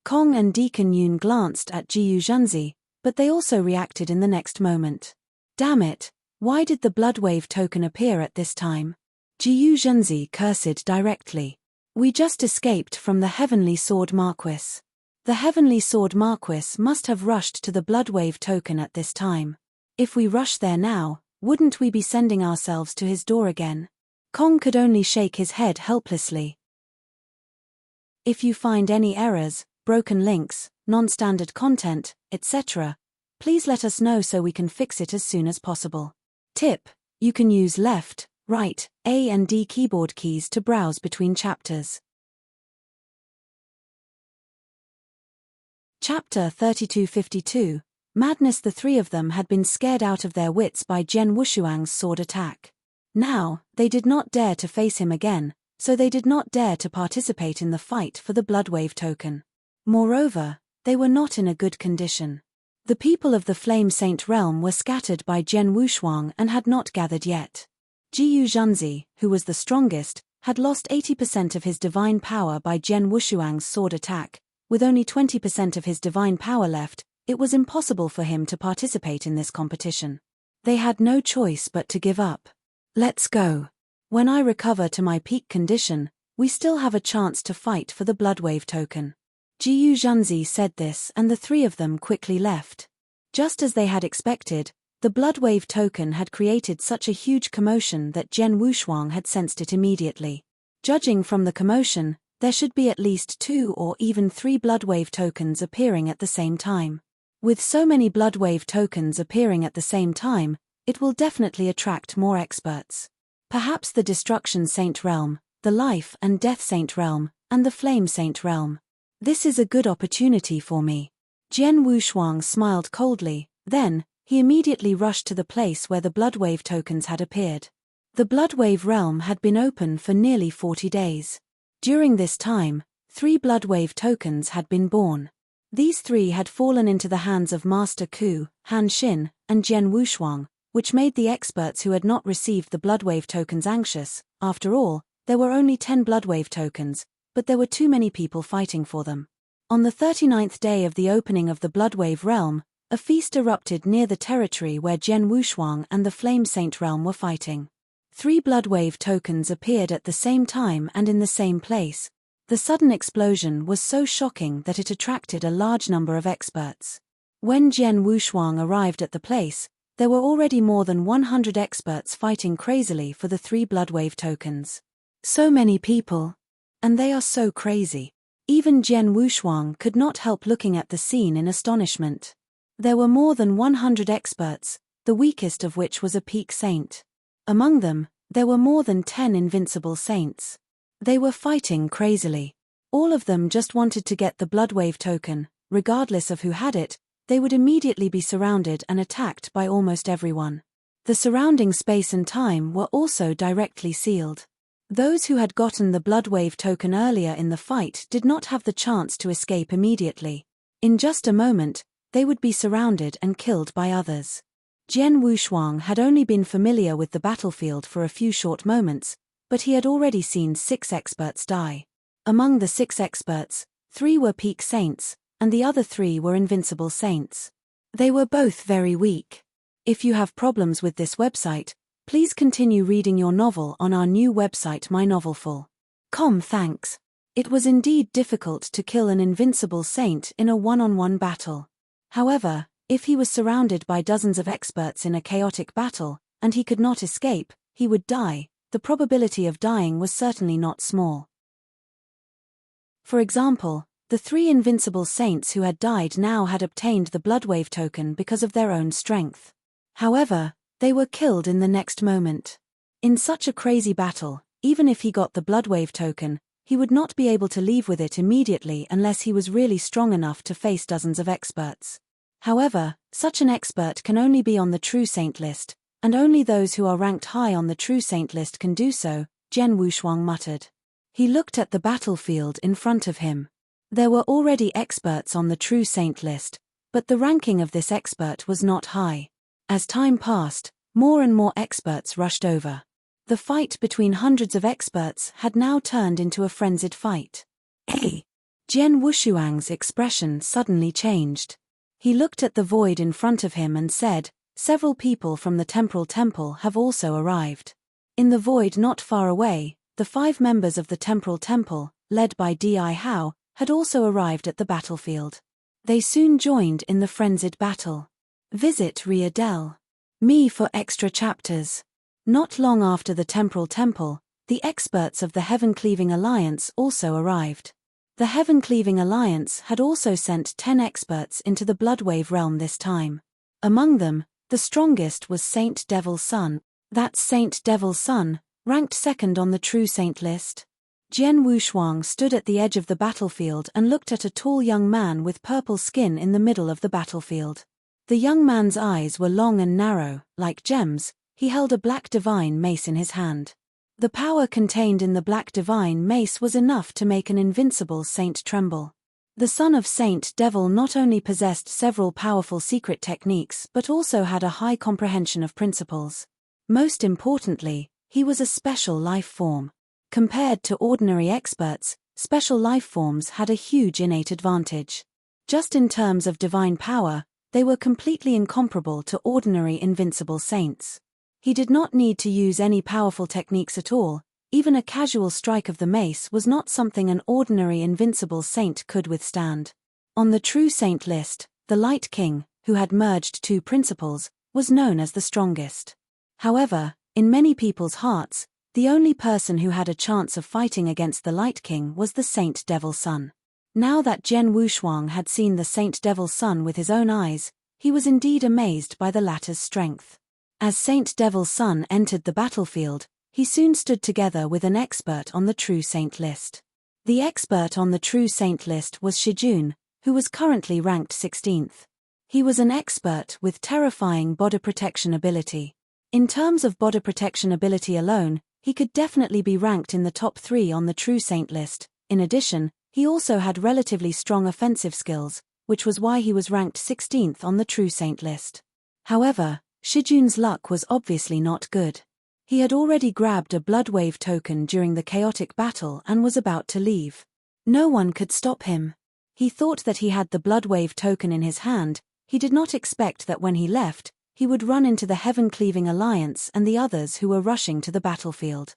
Kong and Deacon Yun glanced at Jiyu Zhenzi, but they also reacted in the next moment. Damn it, why did the Bloodwave token appear at this time? Jiyu Zhenzi cursed directly. We just escaped from the Heavenly Sword Marquis. The Heavenly Sword Marquis must have rushed to the Bloodwave token at this time. If we rush there now, wouldn't we be sending ourselves to his door again? Kong could only shake his head helplessly. If you find any errors, broken links, non-standard content, etc., please let us know so we can fix it as soon as possible. Tip: you can use left, right, A and D keyboard keys to browse between chapters. Chapter 3252, Madness. The three of them had been scared out of their wits by Jian Wushuang's sword attack. Now, they did not dare to face him again, so they did not dare to participate in the fight for the Bloodwave token. Moreover, they were not in a good condition. The people of the Flame Saint realm were scattered by Jian Wushuang and had not gathered yet. Jiyu Zhenzi, who was the strongest, had lost 80% of his divine power by Jian Wushuang's sword attack, with only 20% of his divine power left, it was impossible for him to participate in this competition. They had no choice but to give up. Let's go. When I recover to my peak condition, we still have a chance to fight for the Bloodwave token. Jiu Zhanzi said this, and the three of them quickly left. Just as they had expected, the Bloodwave token had created such a huge commotion that Jian Wushuang had sensed it immediately. Judging from the commotion, there should be at least 2 or even 3 Bloodwave tokens appearing at the same time. With so many Bloodwave tokens appearing at the same time, it will definitely attract more experts. Perhaps the Destruction Saint Realm, the Life and Death Saint Realm, and the Flame Saint Realm. This is a good opportunity for me. Jian Wushuang smiled coldly, then, he immediately rushed to the place where the Bloodwave tokens had appeared. The Bloodwave realm had been open for nearly 40 days. During this time, 3 Bloodwave tokens had been born. These 3 had fallen into the hands of Master Ku, Han Xin, and Jian Wushuang, which made the experts who had not received the Bloodwave tokens anxious. After all, there were only 10 Bloodwave tokens, but there were too many people fighting for them. On the 39th day of the opening of the Bloodwave realm, a feast erupted near the territory where Jian Wushuang and the Flame Saint realm were fighting. 3 Bloodwave tokens appeared at the same time and in the same place. The sudden explosion was so shocking that it attracted a large number of experts. When Jian Wushuang arrived at the place, there were already more than 100 experts fighting crazily for the 3 Bloodwave tokens. So many people. And they are so crazy. Even Jian Wushuang could not help looking at the scene in astonishment. There were more than 100 experts, the weakest of which was a peak saint. Among them, there were more than 10 invincible saints. They were fighting crazily. All of them just wanted to get the Bloodwave token. Regardless of who had it, they would immediately be surrounded and attacked by almost everyone. The surrounding space and time were also directly sealed. Those who had gotten the Bloodwave token earlier in the fight did not have the chance to escape immediately. In just a moment, they would be surrounded and killed by others. Jian Wushuang had only been familiar with the battlefield for a few short moments, but he had already seen 6 experts die. Among the 6 experts, 3 were peak saints, and the other 3 were invincible saints. They were both very weak. If you have problems with this website, please continue reading your novel on our new website mynovelful.com. Thanks. It was indeed difficult to kill an invincible saint in a one-on-one battle. However, if he was surrounded by dozens of experts in a chaotic battle, and he could not escape, he would die. The probability of dying was certainly not small. For example, the 3 invincible saints who had died now had obtained the Bloodwave token because of their own strength. However, they were killed in the next moment. In such a crazy battle, even if he got the Bloodwave token, he would not be able to leave with it immediately unless he was really strong enough to face dozens of experts. However, such an expert can only be on the True Saint list, and only those who are ranked high on the True Saint list can do so, Jian Wushuang muttered. He looked at the battlefield in front of him. There were already experts on the True Saint list, but the ranking of this expert was not high. As time passed, more and more experts rushed over. The fight between hundreds of experts had now turned into a frenzied fight. Jian Wushuang's expression suddenly changed. He looked at the void in front of him and said, "Several people from the Temporal Temple have also arrived." In the void not far away, the 5 members of the Temporal Temple, led by Di Hao, had also arrived at the battlefield. They soon joined in the frenzied battle. Visit Ria.me for extra chapters. Not long after the Temporal Temple, the experts of the Heaven-Cleaving Alliance also arrived. The Heaven-Cleaving Alliance had also sent 10 experts into the Bloodwave realm this time. Among them, the strongest was Saint Devil's Son. That's Saint Devil's Son, ranked 2nd on the True Saint list. Jian Wushuang stood at the edge of the battlefield and looked at a tall young man with purple skin in the middle of the battlefield. The young man's eyes were long and narrow, like gems. He held a black divine mace in his hand. The power contained in the black divine mace was enough to make an invincible saint tremble. The son of Saint Devil not only possessed several powerful secret techniques but also had a high comprehension of principles. Most importantly, he was a special life form. Compared to ordinary experts, special life forms had a huge innate advantage. Just in terms of divine power, they were completely incomparable to ordinary invincible saints. He did not need to use any powerful techniques at all. Even a casual strike of the mace was not something an ordinary invincible saint could withstand. On the true saint list, the Light King, who had merged two principles, was known as the strongest. However, in many people's hearts, the only person who had a chance of fighting against the Light King was the Saint Devil Son. Now that Jian Wushuang had seen the Saint Devil Son with his own eyes, he was indeed amazed by the latter's strength. As Saint Devil Son entered the battlefield, he soon stood together with an expert on the True Saint list. The expert on the True Saint list was Shijun, who was currently ranked 16th. He was an expert with terrifying body protection ability. In terms of body protection ability alone, he could definitely be ranked in the top 3 on the True Saint list. In addition, he also had relatively strong offensive skills, which was why he was ranked 16th on the True Saint list. However, Shijun's luck was obviously not good. He had already grabbed a Bloodwave token during the chaotic battle and was about to leave. No one could stop him. He thought that he had the Bloodwave token in his hand. He did not expect that when he left, he would run into the Heaven-Cleaving Alliance and the others who were rushing to the battlefield.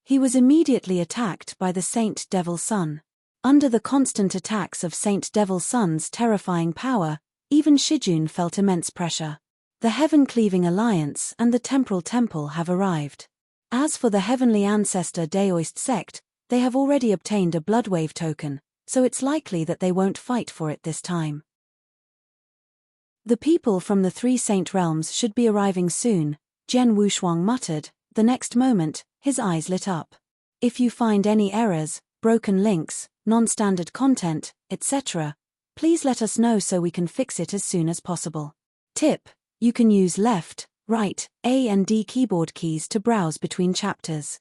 He was immediately attacked by the Saint Devil Son. Under the constant attacks of Saint Devil Son's terrifying power, even Shijun felt immense pressure. The Heaven-Cleaving Alliance and the Temporal Temple have arrived. As for the Heavenly Ancestor Daoist sect, they have already obtained a Bloodwave token, so it's likely that they won't fight for it this time. The people from the 3 Saint Realms should be arriving soon, Jian Wushuang muttered. The next moment, his eyes lit up. If you find any errors, broken links, non-standard content, etc., please let us know so we can fix it as soon as possible. Tip: you can use left, right, A and D keyboard keys to browse between chapters.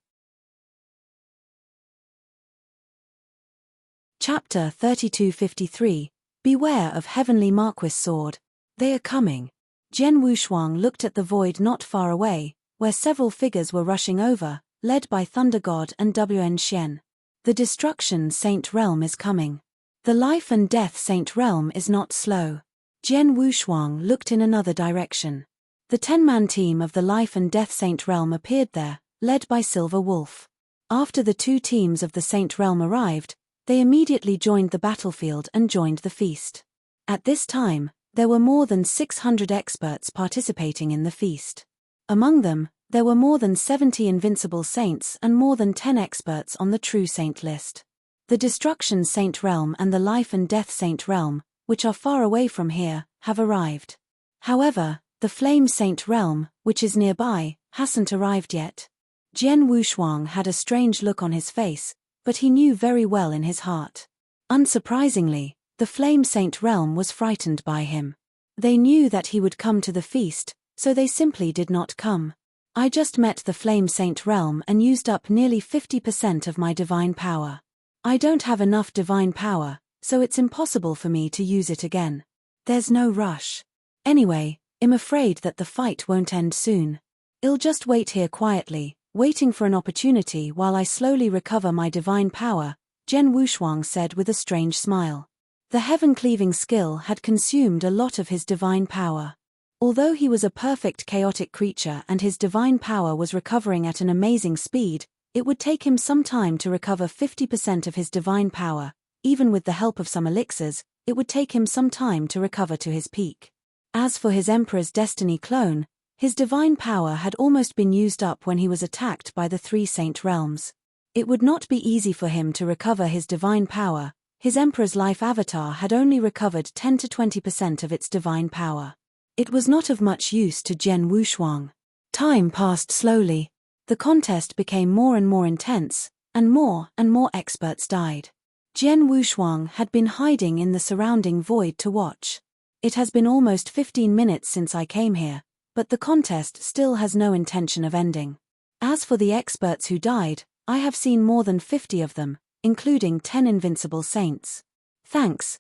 Chapter 3253. Beware of Heavenly Marquis Sword. They are coming. Jian Wushuang looked at the void not far away, where several figures were rushing over, led by Thunder God and Wn Xian. The Destruction Saint Realm is coming. The Life and Death Saint Realm is not slow. Jian Wushuang looked in another direction. The 10-man team of the Life and Death Saint Realm appeared there, led by Silver Wolf. After the 2 teams of the Saint Realm arrived, they immediately joined the battlefield and joined the feast. At this time, there were more than 600 experts participating in the feast. Among them, there were more than 70 invincible saints and more than 10 experts on the True Saint list. The Destruction Saint Realm and the Life and Death Saint Realm, which are far away from here, have arrived. However, the Flame Saint Realm, which is nearby, hasn't arrived yet. Jian Wushuang had a strange look on his face, but he knew very well in his heart. Unsurprisingly, the Flame Saint Realm was frightened by him. They knew that he would come to the feast, so they simply did not come. I just met the Flame Saint Realm and used up nearly 50% of my divine power. I don't have enough divine power, so it's impossible for me to use it again. There's no rush. Anyway, I'm afraid that the fight won't end soon. I'll just wait here quietly, waiting for an opportunity while I slowly recover my divine power, Jian Wushuang said with a strange smile. The heaven-cleaving skill had consumed a lot of his divine power. Although he was a perfect chaotic creature and his divine power was recovering at an amazing speed, it would take him some time to recover 50% of his divine power. Even with the help of some elixirs, it would take him some time to recover to his peak. As for his Emperor's Destiny clone, his divine power had almost been used up when he was attacked by the 3 Saint Realms. It would not be easy for him to recover his divine power. His Emperor's Life avatar had only recovered 10 to 20% of its divine power. It was not of much use to Jian Wushuang. Time passed slowly. The contest became more and more intense, and more experts died. Jian Wushuang had been hiding in the surrounding void to watch. It has been almost 15 minutes since I came here, but the contest still has no intention of ending. As for the experts who died, I have seen more than 50 of them, including 10 invincible saints. Thanks,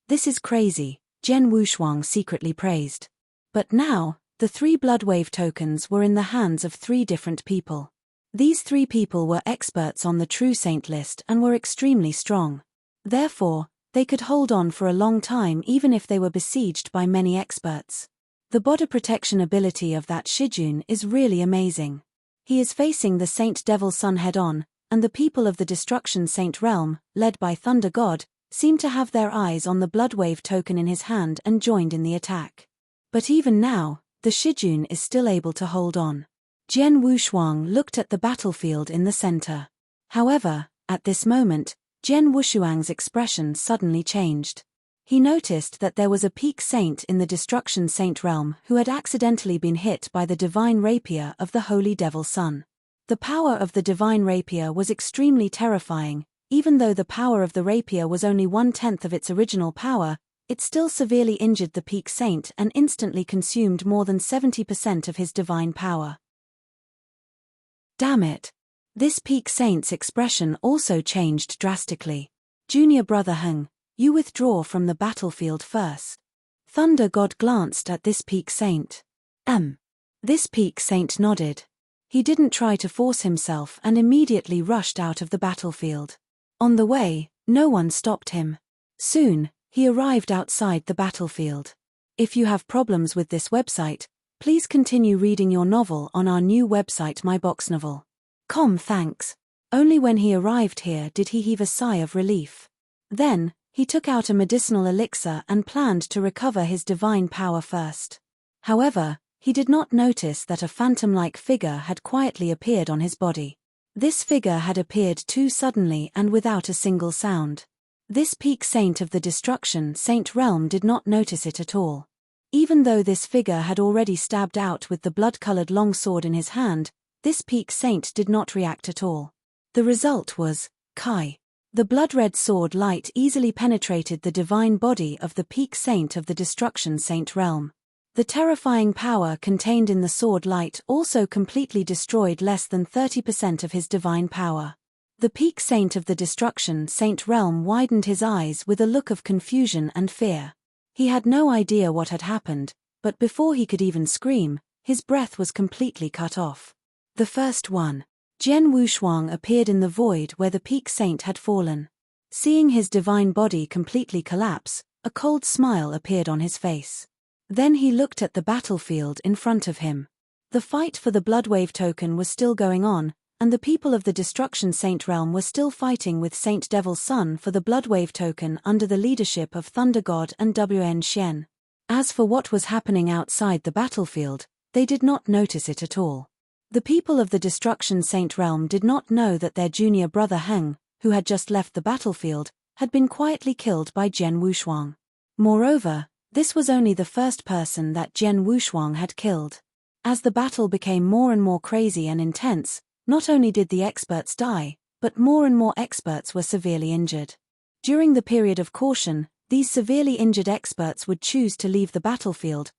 this is crazy, Jian Wushuang secretly praised. But now, the 3 Bloodwave tokens were in the hands of 3 different people. These 3 people were experts on the true saint list and were extremely strong. Therefore, they could hold on for a long time even if they were besieged by many experts. The body protection ability of that Shijun is really amazing. He is facing the Saint Devil Sun head-on, and the people of the Destruction Saint realm, led by Thunder God, seem to have their eyes on the Bloodwave token in his hand and joined in the attack. But even now, the Shijun is still able to hold on. Jian Wushuang looked at the battlefield in the center. However, at this moment, Jian Wushuang's expression suddenly changed. He noticed that there was a peak saint in the Destruction Saint realm who had accidentally been hit by the divine rapier of the Holy Devil Sun. The power of the divine rapier was extremely terrifying. Even though the power of the rapier was only 1/10 of its original power, it still severely injured the peak saint and instantly consumed more than 70% of his divine power. Damn it! This peak saint's expression also changed drastically. Junior brother Heng, you withdraw from the battlefield first. Thunder God glanced at this peak saint. This peak saint nodded. He didn't try to force himself and immediately rushed out of the battlefield. On the way, no one stopped him. Soon, he arrived outside the battlefield. If you have problems with this website, please continue reading your novel on our new website myboxnovel.com. Thanks. Only when he arrived here did he heave a sigh of relief. Then, he took out a medicinal elixir and planned to recover his divine power first. However, he did not notice that a phantom-like figure had quietly appeared on his body. This figure had appeared too suddenly and without a single sound. This peak saint of the Destruction Saint realm did not notice it at all. Even though this figure had already stabbed out with the blood-colored longsword in his hand, this peak saint did not react at all. The result was, Kai. The blood-red sword light easily penetrated the divine body of the peak saint of the Destruction Saint realm. The terrifying power contained in the sword light also completely destroyed less than 30% of his divine power. The peak saint of the Destruction Saint realm widened his eyes with a look of confusion and fear. He had no idea what had happened, but before he could even scream, his breath was completely cut off. The first one. Jian Wushuang appeared in the void where the peak saint had fallen. Seeing his divine body completely collapse, a cold smile appeared on his face. Then he looked at the battlefield in front of him. The fight for the Bloodwave token was still going on, and the people of the Destruction Saint realm were still fighting with Saint Devil Sun for the Bloodwave token under the leadership of Thunder God and Wn Xian. As for what was happening outside the battlefield, they did not notice it at all. The people of the Destruction Saint realm did not know that their junior brother Heng, who had just left the battlefield, had been quietly killed by Jian Wushuang. Moreover, this was only the first person that Jian Wushuang had killed. As the battle became more and more crazy and intense, not only did the experts die, but more and more experts were severely injured. During the period of caution, these severely injured experts would choose to leave the battlefield,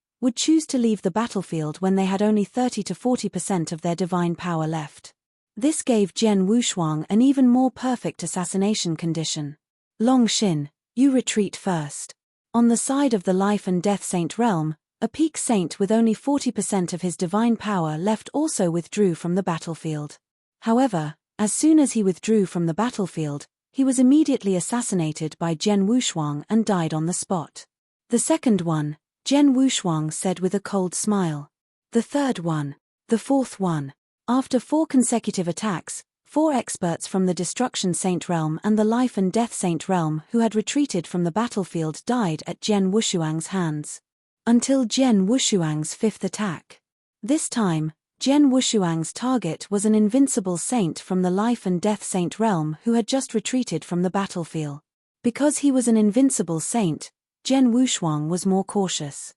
when they had only 30 to 40% of their divine power left. This gave Jian Wushuang an even more perfect assassination condition. Long Xin, you retreat first. On the side of the Life and Death Saint realm, a peak saint with only 40% of his divine power left also withdrew from the battlefield. However, as soon as he withdrew from the battlefield, he was immediately assassinated by Jian Wushuang and died on the spot. The second one, Jian Wushuang said with a cold smile. The third one. The fourth one. After 4 consecutive attacks, 4 experts from the Destruction Saint realm and the Life and Death Saint realm who had retreated from the battlefield died at Jian Wushuang's hands. Until Jian Wushuang's 5th attack. This time, Jian Wushuang's target was an invincible saint from the Life and Death Saint realm who had just retreated from the battlefield. Because he was an invincible saint, Jian Wushuang was more cautious.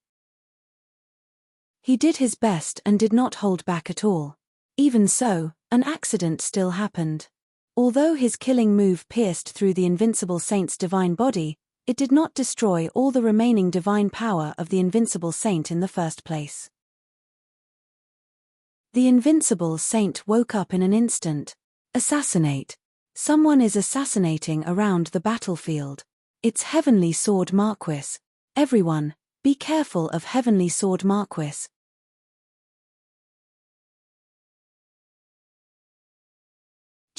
He did his best and did not hold back at all. Even so, an accident still happened. Although his killing move pierced through the invincible saint's divine body, it did not destroy all the remaining divine power of the invincible saint in the first place. The invincible saint woke up in an instant. Assassinate. Someone is assassinating around the battlefield. It's Heavenly Sword Marquis. Everyone, be careful of Heavenly Sword Marquis.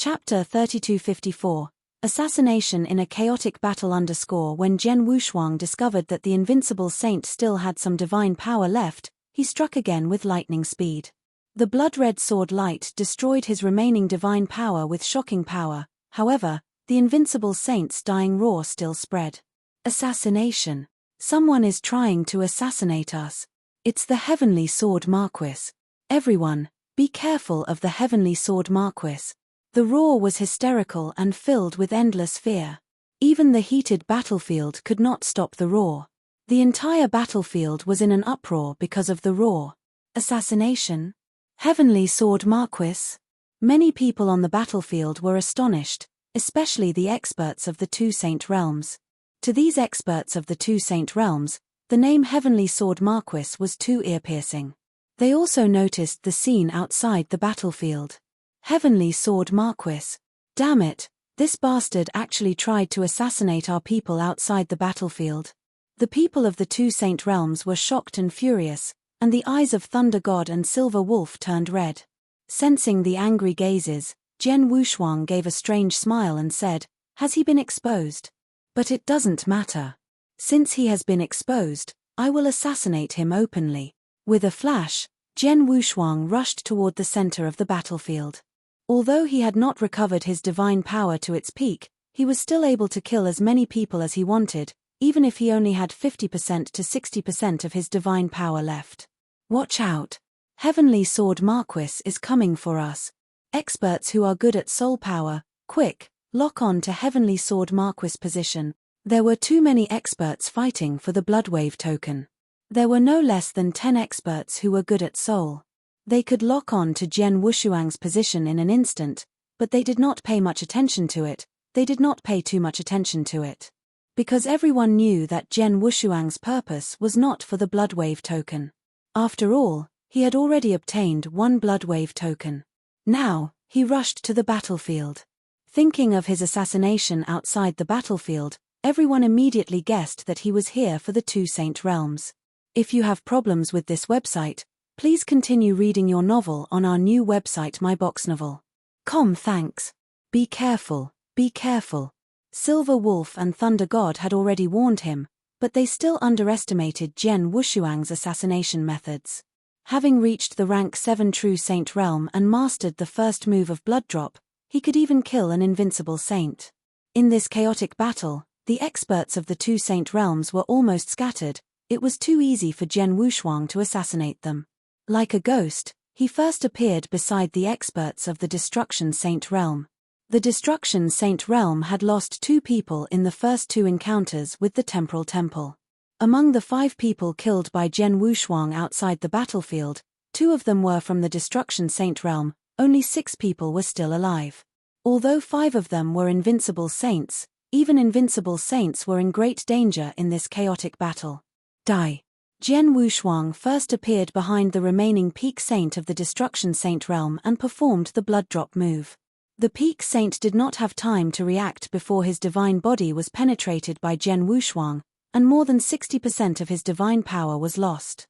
Chapter 3254. Assassination in a chaotic battle. When Jian Wushuang discovered that the invincible saint still had some divine power left, he struck again with lightning speed. The blood-red sword light destroyed his remaining divine power with shocking power. However, the invincible saint's dying roar still spread. Assassination. Someone is trying to assassinate us. It's the Heavenly Sword Marquis. Everyone, be careful of the Heavenly Sword Marquis. The roar was hysterical and filled with endless fear. Even the heated battlefield could not stop the roar. The entire battlefield was in an uproar because of the roar. Assassination? Heavenly Sword Marquis? Many people on the battlefield were astonished, especially the experts of the two saint realms. To these experts of the two saint realms, the name Heavenly Sword Marquis was too ear-piercing. They also noticed the scene outside the battlefield. Heavenly Sword Marquis. Damn it, this bastard actually tried to assassinate our people outside the battlefield. The people of the two saint realms were shocked and furious, and the eyes of Thunder God and Silver Wolf turned red. Sensing the angry gazes, Jian Wushuang gave a strange smile and said, "Has he been exposed? But it doesn't matter. Since he has been exposed, I will assassinate him openly." With a flash, Jian Wushuang rushed toward the center of the battlefield. Although he had not recovered his divine power to its peak, he was still able to kill as many people as he wanted, even if he only had 50% to 60% of his divine power left. Watch out! Heavenly Sword Marquis is coming for us. Experts who are good at soul power, quick, lock on to Heavenly Sword Marquis position. There were too many experts fighting for the Bloodwave token. There were no less than 10 experts who were good at soul. They could lock on to Jian Wushuang's position in an instant, but they did not pay much attention to it. They did not pay too much attention to it. Because everyone knew that Jian Wushuang's purpose was not for the Bloodwave token. After all, he had already obtained one Bloodwave token. Now, he rushed to the battlefield. Thinking of his assassination outside the battlefield, everyone immediately guessed that he was here for the two saint realms. If you have problems with this website, please continue reading your novel on our new website myboxnovel.com. Thanks. Be careful, be careful. Silver Wolf and Thunder God had already warned him, but they still underestimated Jian Wushuang's assassination methods. Having reached the rank 7 True Saint realm and mastered the first move of Blood Drop, he could even kill an invincible saint. In this chaotic battle, the experts of the two saint realms were almost scattered. It was too easy for Jian Wushuang to assassinate them. Like a ghost, he first appeared beside the experts of the Destruction Saint realm. The Destruction Saint realm had lost 2 people in the first 2 encounters with the Temporal Temple. Among the 5 people killed by Jian Wushuang outside the battlefield, 2 of them were from the Destruction Saint realm. Only 6 people were still alive. Although 5 of them were invincible saints, even invincible saints were in great danger in this chaotic battle. Die. Jian Wushuang first appeared behind the remaining Peak Saint of the Destruction Saint realm and performed the Blood Drop move. The Peak Saint did not have time to react before his divine body was penetrated by Jian Wushuang, and more than 60% of his divine power was lost.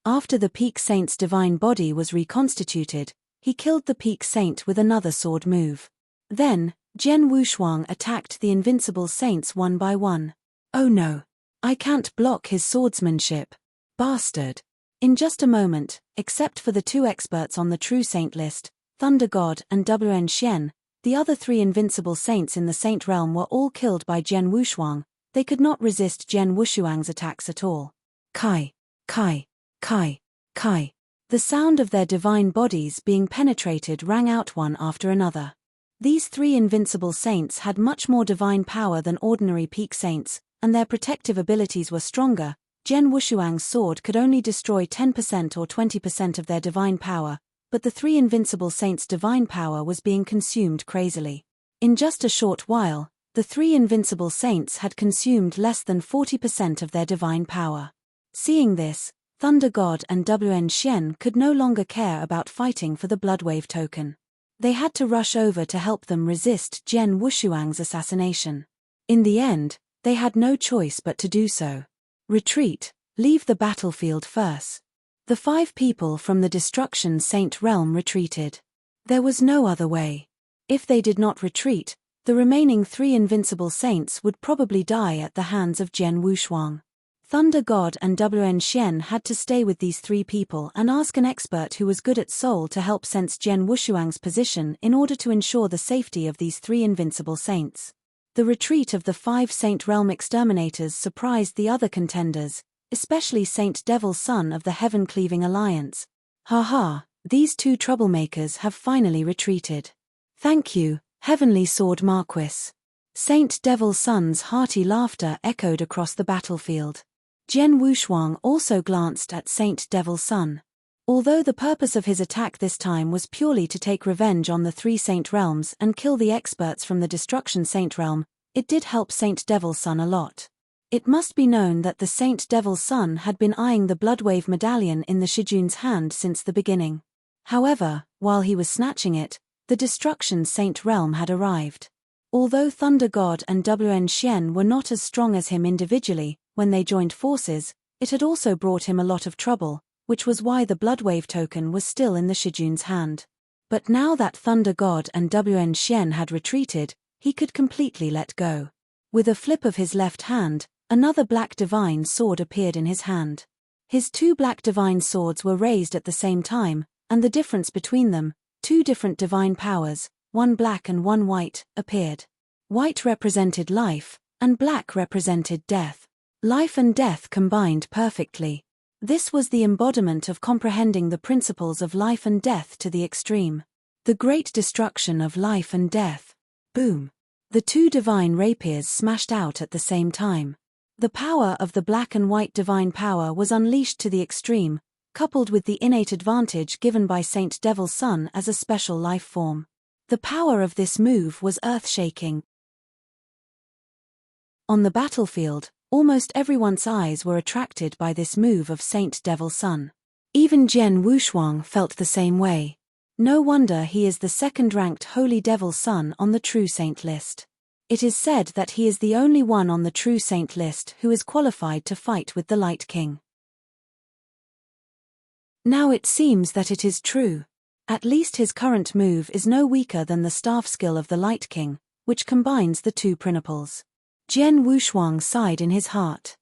After the Peak Saint's divine body was reconstituted, he killed the Peak Saint with another sword move. Then, Jian Wushuang attacked the invincible saints one by one. Oh no! I can't block his swordsmanship. Bastard. In just a moment, except for the 2 experts on the True Saint list, Thunder God and Wen Xian, the other 3 invincible saints in the Saint realm were all killed by Jian Wushuang. They could not resist Jian Wushuang's attacks at all. Kai, Kai, Kai, Kai. The sound of their divine bodies being penetrated rang out one after another. These 3 invincible saints had much more divine power than ordinary Peak Saints, and their protective abilities were stronger. Jian Wushuang's sword could only destroy 10% or 20% of their divine power, but the 3 invincible saints' divine power was being consumed crazily. In just a short while, the 3 invincible saints had consumed less than 40% of their divine power. Seeing this, Thunder God and Wen Xian could no longer care about fighting for the Bloodwave token. They had to rush over to help them resist Jian Wushuang's assassination. In the end, they had no choice but to do so. Retreat, leave the battlefield first. The 5 people from the Destruction Saint realm retreated. There was no other way. If they did not retreat, the remaining 3 invincible saints would probably die at the hands of Jian Wushuang. Thunder God and Wen Xian had to stay with these 3 people and ask an expert who was good at soul to help sense Jian Wushuang's position in order to ensure the safety of these 3 invincible saints. The retreat of the 5 Saint Realm exterminators surprised the other contenders, especially Saint Devil's son of the Heaven-Cleaving Alliance. Ha, these 2 troublemakers have finally retreated. Thank you, Heavenly Sword Marquis. Saint Devil's son's hearty laughter echoed across the battlefield. Jian Wushuang also glanced at Saint Devil's son. Although the purpose of his attack this time was purely to take revenge on the 3 Saint Realms and kill the experts from the Destruction Saint Realm, it did help Saint Devil's son a lot. It must be known that the Saint Devil's son had been eyeing the Bloodwave medallion in the Shijun's hand since the beginning. However, while he was snatching it, the Destruction Saint Realm had arrived. Although Thunder God and Wen Xian were not as strong as him individually, when they joined forces, it had also brought him a lot of trouble, which was why the Bloodwave token was still in the Shijun's hand. But now that Thunder God and Wen Xian had retreated, he could completely let go. With a flip of his left hand, another black divine sword appeared in his hand. His 2 black divine swords were raised at the same time, and the difference between them, 2 different divine powers, one black and one white, appeared. White represented life, and black represented death. Life and death combined perfectly. This was the embodiment of comprehending the principles of life and death to the extreme. The great destruction of life and death. Boom. The 2 divine rapiers smashed out at the same time. The power of the black and white divine power was unleashed to the extreme, coupled with the innate advantage given by Saint Devil's son as a special life form. The power of this move was earth-shaking. On the battlefield, almost everyone's eyes were attracted by this move of Saint Devil's son. Even Jian Wushuang felt the same way. No wonder he is the 2nd-ranked Holy Devil's son on the True Saint list. It is said that he is the only one on the True Saint list who is qualified to fight with the Light King. Now it seems that it is true. At least his current move is no weaker than the staff skill of the Light King, which combines the 2 principles. Jian Wushuang sighed in his heart.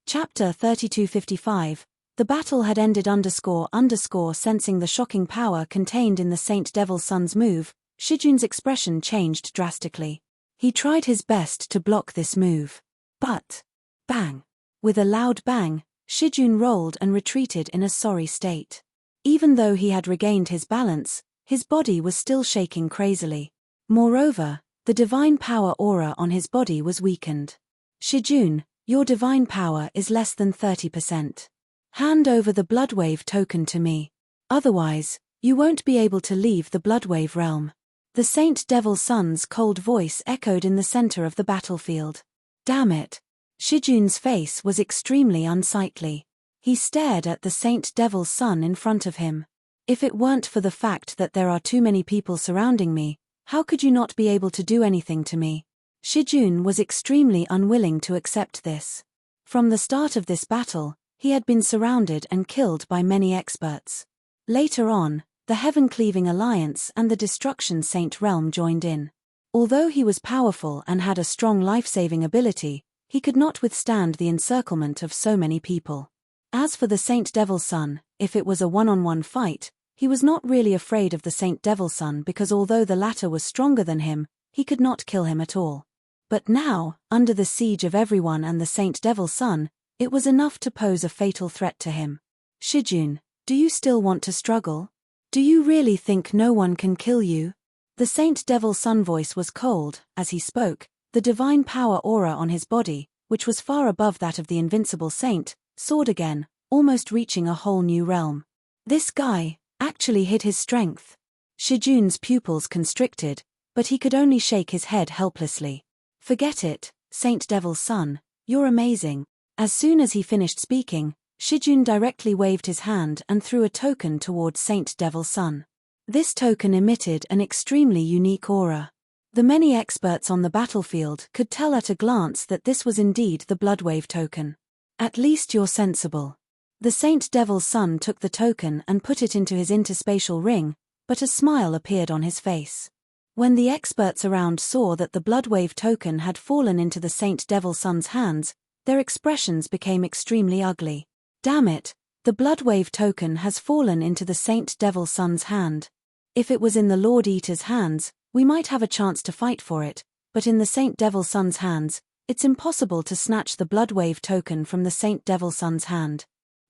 Chapter 3255. The battle had ended. Sensing the shocking power contained in the Saint Devil's son's move, Shijun's expression changed drastically. He tried his best to block this move. But, bang! With a loud bang, Shijun rolled and retreated in a sorry state. Even though he had regained his balance, his body was still shaking crazily. Moreover, the divine power aura on his body was weakened. Shijun, your divine power is less than 30%. Hand over the Bloodwave token to me. Otherwise, you won't be able to leave the Bloodwave realm. The Saint Devil's son's cold voice echoed in the center of the battlefield. Damn it. Shijun's face was extremely unsightly. He stared at the Saint Devil's son in front of him. If it weren't for the fact that there are too many people surrounding me, how could you not be able to do anything to me? Shijun was extremely unwilling to accept this. From the start of this battle, he had been surrounded and killed by many experts. Later on, the Heaven-Cleaving Alliance and the Destruction Saint Realm joined in. Although he was powerful and had a strong life-saving ability, he could not withstand the encirclement of so many people. As for the Saint Devil's son, if it was a one-on-one fight, he was not really afraid of the Saint Devil's son because although the latter was stronger than him, he could not kill him at all. But now, under the siege of everyone and the Saint Devil's son, it was enough to pose a fatal threat to him. Shijun, do you still want to struggle? Do you really think no one can kill you? The Saint Devil's son voice was cold. As he spoke, the divine power aura on his body, which was far above that of the invincible saint, soared again, almost reaching a whole new realm. This guy actually hid his strength. Shijun's pupils constricted, but he could only shake his head helplessly. Forget it, Saint Devil's son, you're amazing. As soon as he finished speaking, Shijun directly waved his hand and threw a token towards Saint Devil's son. This token emitted an extremely unique aura. The many experts on the battlefield could tell at a glance that this was indeed the Bloodwave token. At least you're sensible. The Saint Devil's son took the token and put it into his interspatial ring, but a smile appeared on his face. When the experts around saw that the Bloodwave token had fallen into the Saint Devil's son's hands, their expressions became extremely ugly. Damn it, the Bloodwave token has fallen into the Saint Devil's son's hand. If it was in the Lord Eater's hands, we might have a chance to fight for it, but in the Saint Devil's son's hands, it's impossible to snatch the Bloodwave token from the Saint Devil's son's hand.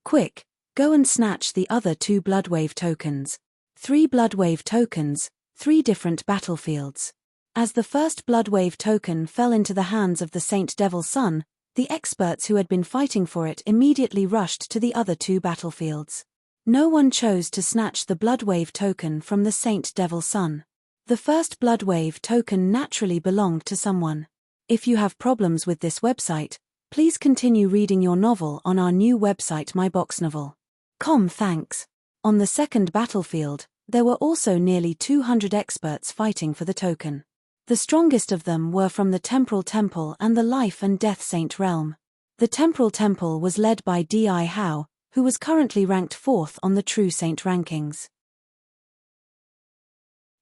Quick, go and snatch the other 2 Bloodwave tokens. 3 Bloodwave tokens, 3 different battlefields. As the first Bloodwave token fell into the hands of the Saint Devil's son, the experts who had been fighting for it immediately rushed to the other 2 battlefields. No one chose to snatch the Bloodwave token from the Saint Devil's son. The first Bloodwave token naturally belonged to someone. If you have problems with this website, please continue reading your novel on our new website myboxnovel.com. Thanks. On the second battlefield, there were also nearly 200 experts fighting for the token. The strongest of them were from the Temporal Temple and the Life and Death Saint realm. The Temporal Temple was led by Di Hao, who was currently ranked 4th on the True Saint rankings.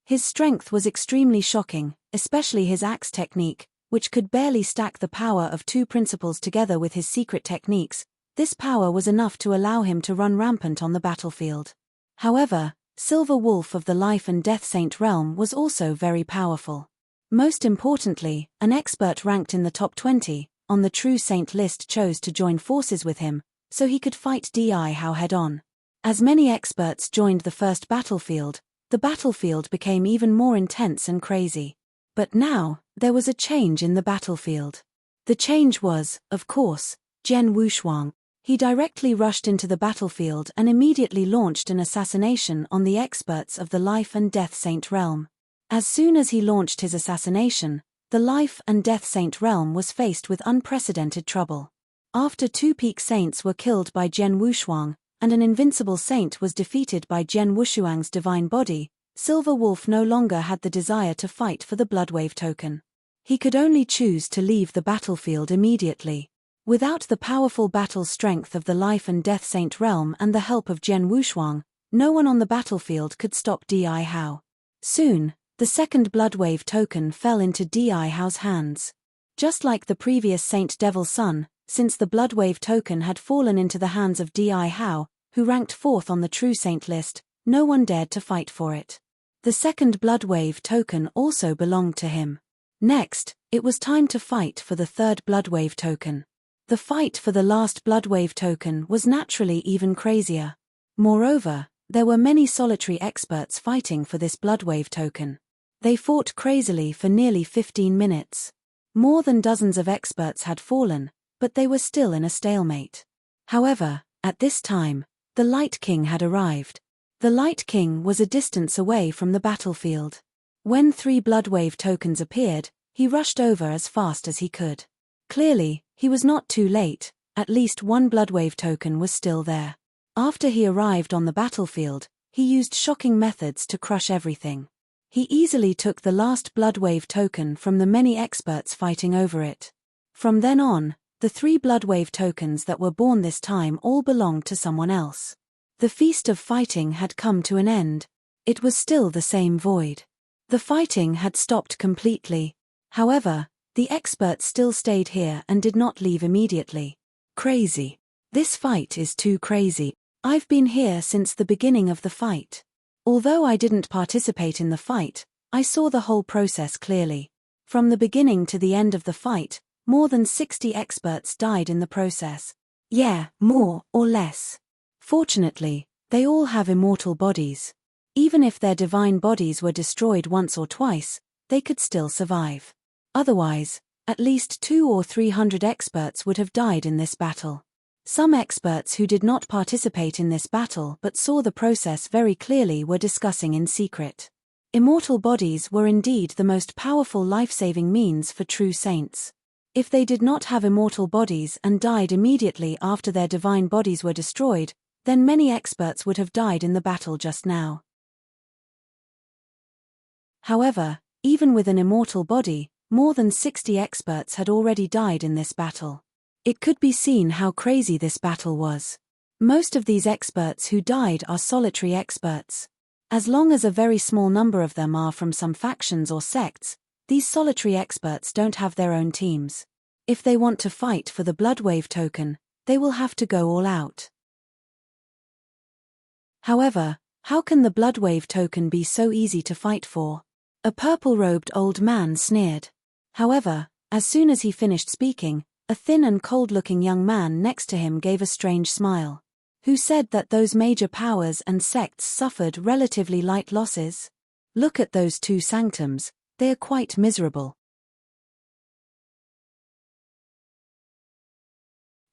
His strength was extremely shocking, especially his axe technique, which could barely stack the power of 2 principles together with his secret techniques. This power was enough to allow him to run rampant on the battlefield. However, Silver Wolf of the Life and Death Saint realm was also very powerful. Most importantly, an expert ranked in the top 20 on the True Saint list chose to join forces with him, so he could fight Di Hao head-on. As many experts joined the first battlefield, the battlefield became even more intense and crazy. But now, there was a change in the battlefield. The change was, of course, Zhen Wushuang. He directly rushed into the battlefield and immediately launched an assassination on the experts of the Life and Death Saint realm. As soon as he launched his assassination, the Life and Death Saint realm was faced with unprecedented trouble. After 2 peak saints were killed by Zhen Wushuang, and an invincible saint was defeated by Zhen Wushuang's divine body, Silver Wolf no longer had the desire to fight for the Bloodwave token. He could only choose to leave the battlefield immediately. Without the powerful battle strength of the Life and Death Saint realm and the help of Zhen Wushuang, no one on the battlefield could stop Di Hao. Soon, the second Bloodwave token fell into Di Hao's hands. Just like the previous Saint Devil's son, since the Bloodwave token had fallen into the hands of Di Hao, who ranked 4th on the True Saint list, no one dared to fight for it. The second Bloodwave token also belonged to him. Next, it was time to fight for the third Bloodwave token. The fight for the last Bloodwave token was naturally even crazier. Moreover, there were many solitary experts fighting for this Bloodwave token. They fought crazily for nearly 15 minutes. More than dozens of experts had fallen, but they were still in a stalemate. However, at this time, the Light King had arrived. The Light King was a distance away from the battlefield. When 3 Bloodwave tokens appeared, he rushed over as fast as he could. Clearly, he was not too late, at least 1 Bloodwave token was still there. After he arrived on the battlefield, he used shocking methods to crush everything. He easily took the last Bloodwave token from the many experts fighting over it. From then on, the 3 Bloodwave tokens that were born this time all belonged to someone else. The feast of fighting had come to an end. It was still the same void. The fighting had stopped completely. However, the experts still stayed here and did not leave immediately. Crazy. This fight is too crazy. I've been here since the beginning of the fight. Although I didn't participate in the fight, I saw the whole process clearly. From the beginning to the end of the fight, more than 60 experts died in the process. Yeah, more or less. Fortunately, they all have immortal bodies. Even if their divine bodies were destroyed once or twice, they could still survive. Otherwise, at least 200 or 300 experts would have died in this battle. Some experts who did not participate in this battle but saw the process very clearly were discussing in secret. Immortal bodies were indeed the most powerful life-saving means for true saints. If they did not have immortal bodies and died immediately after their divine bodies were destroyed, then many experts would have died in the battle just now. However, even with an immortal body, more than 60 experts had already died in this battle. It could be seen how crazy this battle was. Most of these experts who died are solitary experts. As long as a very small number of them are from some factions or sects, these solitary experts don't have their own teams. If they want to fight for the Bloodwave token, they will have to go all out. However, how can the Bloodwave token be so easy to fight for? A purple-robed old man sneered. However, as soon as he finished speaking, a thin and cold-looking young man next to him gave a strange smile. Who said that those major powers and sects suffered relatively light losses? Look at those two sanctums, they are quite miserable.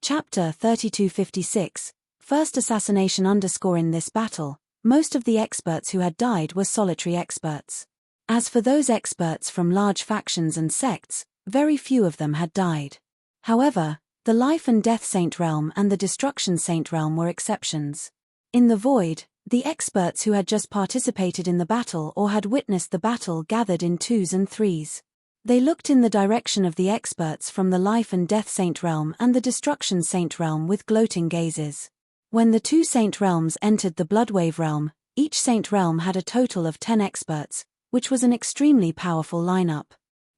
Chapter 3256, First Assassination In this battle, most of the experts who had died were solitary experts. As for those experts from large factions and sects, very few of them had died. However, the Life and Death Saint Realm and the Destruction Saint Realm were exceptions. In the Void, the experts who had just participated in the battle or had witnessed the battle gathered in twos and threes. They looked in the direction of the experts from the Life and Death Saint Realm and the Destruction Saint Realm with gloating gazes. When the two Saint Realms entered the Bloodwave Realm, each Saint Realm had a total of 10 experts, which was an extremely powerful lineup.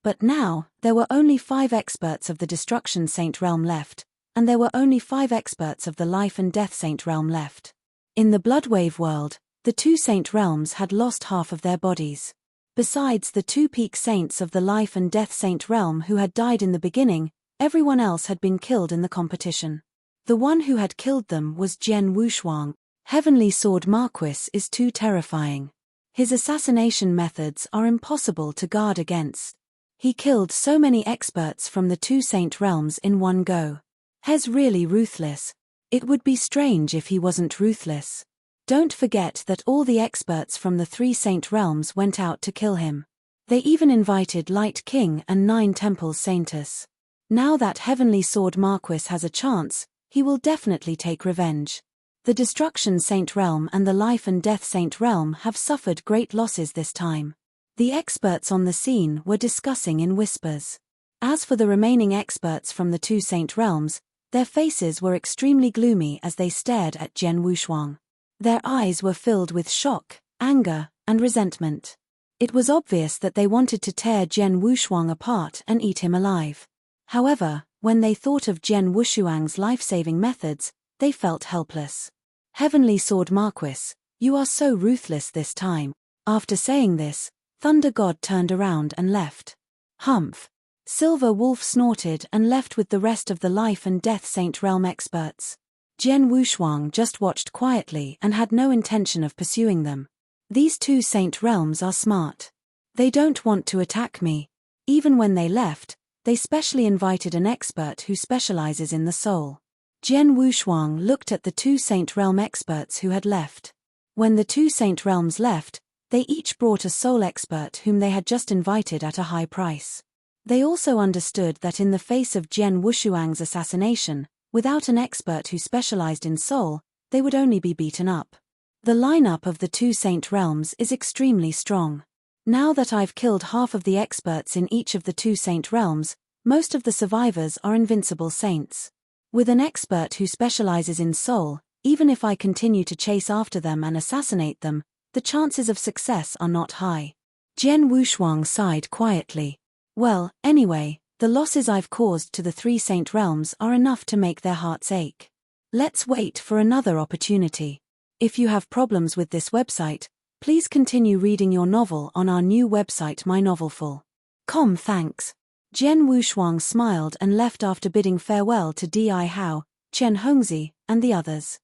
But now, there were only 5 experts of the Destruction Saint Realm left, and there were only 5 experts of the Life and Death Saint Realm left. In the Bloodwave world, the two Saint Realms had lost half of their bodies. Besides the 2 peak saints of the Life and Death Saint Realm who had died in the beginning, everyone else had been killed in the competition. The one who had killed them was Jian Wushuang. Heavenly Sword Marquis is too terrifying. His assassination methods are impossible to guard against. He killed so many experts from the 2 Saint Realms in one go. He's really ruthless. It would be strange if he wasn't ruthless. Don't forget that all the experts from the 3 Saint Realms went out to kill him. They even invited Light King and 9 Temples Saintus. Now that Heavenly Sword Marquis has a chance, he will definitely take revenge. The Destruction Saint Realm and the Life and Death Saint Realm have suffered great losses this time. The experts on the scene were discussing in whispers. As for the remaining experts from the 2 Saint Realms, their faces were extremely gloomy as they stared at Jian Wushuang. Their eyes were filled with shock, anger, and resentment. It was obvious that they wanted to tear Jian Wushuang apart and eat him alive. However, when they thought of Jian Wushuang's life-saving methods, they felt helpless. Heavenly Sword Marquis, you are so ruthless this time. After saying this, Thunder God turned around and left. Humph! Silver Wolf snorted and left with the rest of the Life and Death Saint Realm experts. Jian Wushuang just watched quietly and had no intention of pursuing them. These 2 Saint Realms are smart. They don't want to attack me. Even when they left, they specially invited an expert who specializes in the soul. Jian Wushuang looked at the 2 Saint Realm experts who had left. When the 2 Saint Realms left, they each brought a soul expert whom they had just invited at a high price. They also understood that in the face of Jian Wushuang's assassination, without an expert who specialized in soul, they would only be beaten up. The lineup of the 2 Saint Realms is extremely strong. Now that I've killed half of the experts in each of the 2 Saint Realms, most of the survivors are invincible saints. With an expert who specializes in soul, even if I continue to chase after them and assassinate them, the chances of success are not high. Jian Wushuang sighed quietly. Well, anyway, the losses I've caused to the 3 Saint Realms are enough to make their hearts ache. Let's wait for another opportunity. If you have problems with this website, please continue reading your novel on our new website mynovelful.com. Thanks. Jian Wushuang smiled and left after bidding farewell to Di Hao, Chen Hongzi, and the others.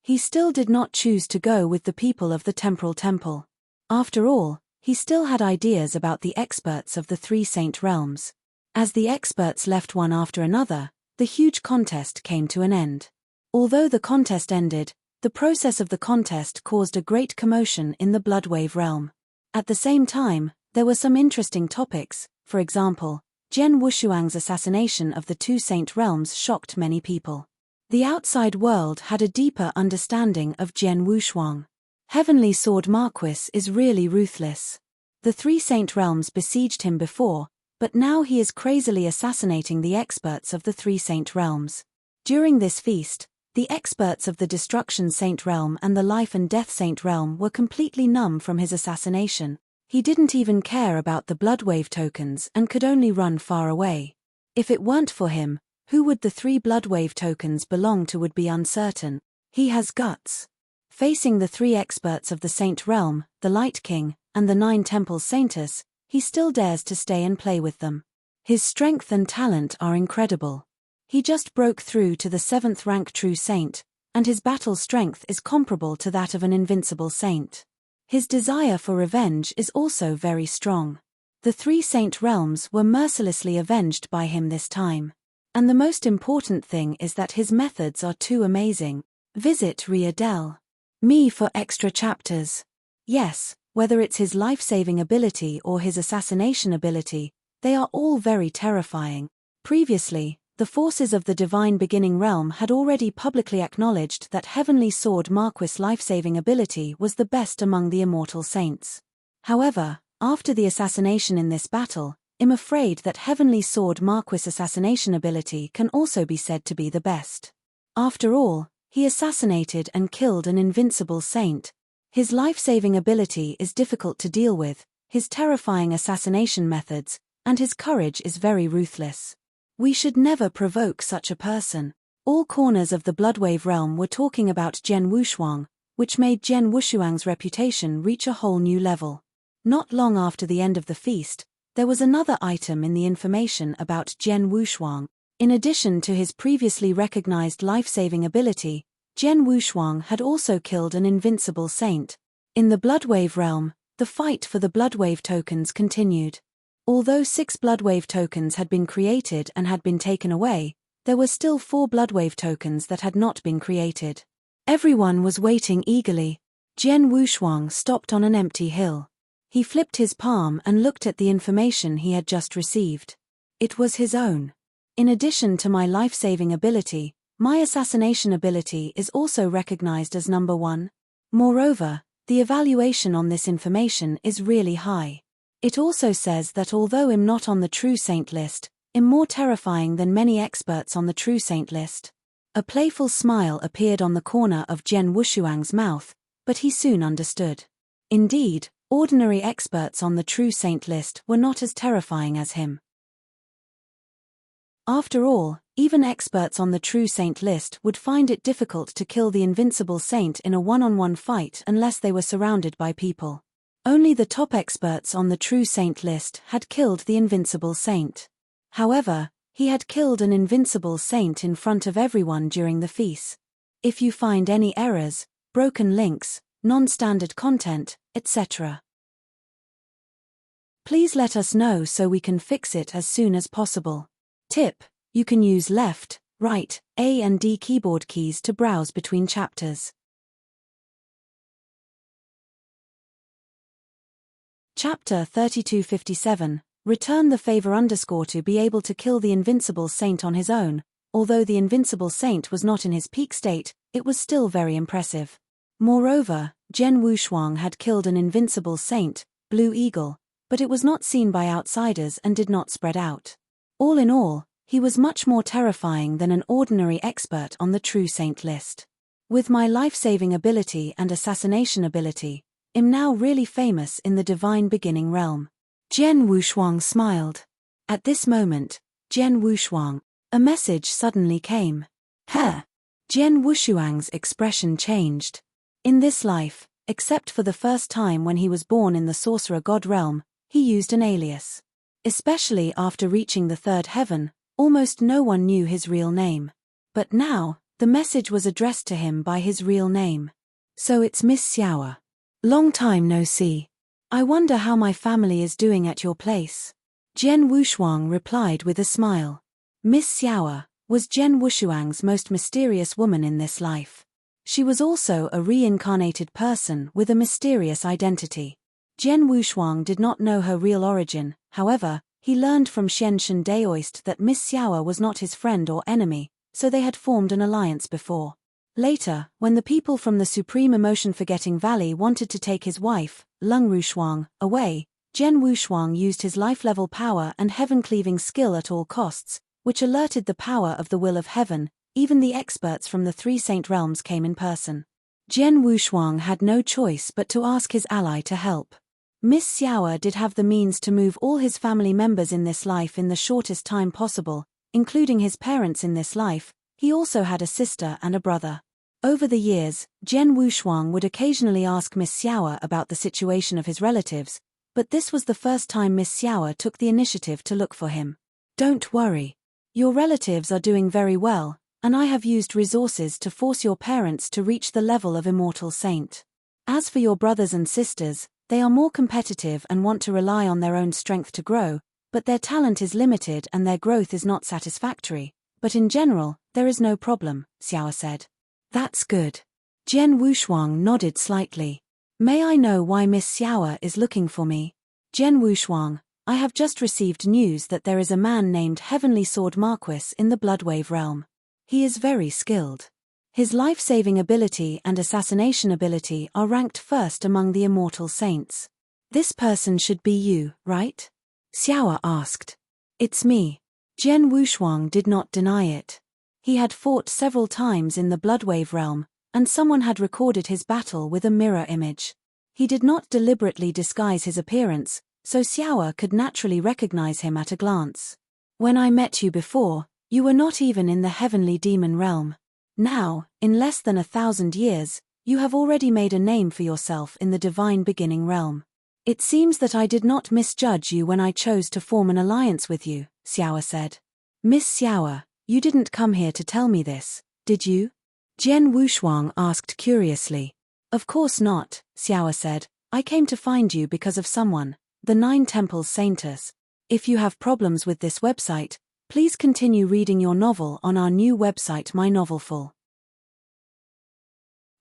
He still did not choose to go with the people of the Temporal Temple. After all, he still had ideas about the experts of the 3 Saint Realms. As the experts left one after another, the huge contest came to an end. Although the contest ended, the process of the contest caused a great commotion in the Bloodwave realm. At the same time, there were some interesting topics. For example, Jian Wushuang's assassination of the 2 Saint Realms shocked many people. The outside world had a deeper understanding of Jian Wushuang. Heavenly Sword Marquis is really ruthless. The 3 Saint Realms besieged him before, but now he is crazily assassinating the experts of the 3 Saint Realms. During this feast, the experts of the Destruction Saint realm and the Life and Death Saint realm were completely numb from his assassination. He didn't even care about the Bloodwave tokens and could only run far away. If it weren't for him, who would the 3 Bloodwave tokens belong to would be uncertain. He has guts. Facing the 3 experts of the Saint realm, the Light King, and the 9 Temple Saints, he still dares to stay and play with them. His strength and talent are incredible. He just broke through to the 7th rank True Saint, and his battle strength is comparable to that of an invincible saint. His desire for revenge is also very strong. The 3 Saint realms were mercilessly avenged by him this time. And the most important thing is that his methods are too amazing. Visit Readel.me for extra chapters. Yes, whether it's his life-saving ability or his assassination ability, they are all very terrifying. Previously, the forces of the Divine Beginning realm had already publicly acknowledged that Heavenly Sword Marquis' life-saving ability was the best among the immortal saints. However, after the assassination in this battle, I'm afraid that Heavenly Sword Marquis' assassination ability can also be said to be the best. After all, he assassinated and killed an invincible saint. His life-saving ability is difficult to deal with, his terrifying assassination methods, and his courage is very ruthless. We should never provoke such a person. All corners of the Bloodwave realm were talking about Jian Wushuang, which made Jian Wushuang's reputation reach a whole new level. Not long after the end of the feast, there was another item in the information about Jian Wushuang. In addition to his previously recognized life-saving ability, Jian Wushuang had also killed an invincible saint. In the Bloodwave realm, the fight for the Bloodwave tokens continued. Although 6 Bloodwave tokens had been created and had been taken away, there were still 4 Bloodwave tokens that had not been created. Everyone was waiting eagerly. Jian Wushuang stopped on an empty hill. He flipped his palm and looked at the information he had just received. It was his own. In addition to my life-saving ability, my assassination ability is also recognized as number 1. Moreover, the evaluation on this information is really high. It also says that although I'm not on the True Saint list, I'm more terrifying than many experts on the True Saint list. A playful smile appeared on the corner of Jian Wushuang's mouth, but he soon understood. Indeed, ordinary experts on the True Saint list were not as terrifying as him. After all, even experts on the True Saint list would find it difficult to kill the invincible saint in a one-on-one fight unless they were surrounded by people. Only the top experts on the True Saint list had killed the invincible saint. However, he had killed an invincible saint in front of everyone during the feast. If you find any errors, broken links, non-standard content, etc., please let us know so we can fix it as soon as possible. Tip: you can use left, right, A and D keyboard keys to browse between chapters. Chapter 3257, Return the Favor to be able to kill the invincible saint on his own. Although the invincible saint was not in his peak state, it was still very impressive. Moreover, Jian Wushuang had killed an invincible saint, Blue Eagle, but it was not seen by outsiders and did not spread out. All in all, he was much more terrifying than an ordinary expert on the True Saint list. With my life-saving ability and assassination ability, I'm now really famous in the Divine Beginning realm. Jian Wushuang smiled. At this moment, Jian Wushuang, a message suddenly came. Huh! Jian Wushuang's expression changed. In this life, except for the first time when he was born in the Sorcerer God realm, he used an alias. Especially after reaching the 3rd heaven, almost no one knew his real name. But now, the message was addressed to him by his real name. So it's Miss Xiaowa. Long time no see. I wonder how my family is doing at your place. Jian Wushuang replied with a smile. Miss Xiaowa was Jian Wushuang's most mysterious woman in this life. She was also a reincarnated person with a mysterious identity. Jian Wushuang did not know her real origin, however, he learned from Xian Daoist that Miss Xiaowa was not his friend or enemy, so they had formed an alliance before. Later, when the people from the Supreme Emotion-Forgetting Valley wanted to take his wife, Lung Rushuang, away, Jian Wushuang used his life-level power and heaven-cleaving skill at all costs, which alerted the power of the will of heaven, Even the experts from the three saint realms came in person. Jian Wushuang had no choice but to ask his ally to help. Miss Xiao did have the means to move all his family members in this life in the shortest time possible, including his parents in this life. He also had a sister and a brother. Over the years, Jian Wushuang would occasionally ask Miss Xiao about the situation of his relatives, but this was the first time Miss Xiao took the initiative to look for him. Don't worry. Your relatives are doing very well, and I have used resources to force your parents to reach the level of immortal saint. As for your brothers and sisters, they are more competitive and want to rely on their own strength to grow, but their talent is limited and their growth is not satisfactory. But in general, there is no problem, Xiao said. That's good. Jian Wushuang nodded slightly. May I know why Miss Xiao is looking for me? Jian Wushuang, I have just received news that there is a man named Heavenly Sword Marquis in the Bloodwave realm. He is very skilled. His life-saving ability and assassination ability are ranked first among the immortal saints. This person should be you, right? Xiao asked. It's me. Jian Wushuang did not deny it. He had fought several times in the Bloodwave realm, and someone had recorded his battle with a mirror image. He did not deliberately disguise his appearance, so Xiao could naturally recognize him at a glance. When I met you before, you were not even in the heavenly demon realm. Now, in less than 1,000 years, you have already made a name for yourself in the divine beginning realm. It seems that I did not misjudge you when I chose to form an alliance with you, Xiao said. Miss Xiao, you didn't come here to tell me this, did you? Jian Wushuang asked curiously. Of course not, Xiao said. I came to find you because of someone, the Nine Temples Saintess. If you have problems with this website, please continue reading your novel on our new website My Novelful.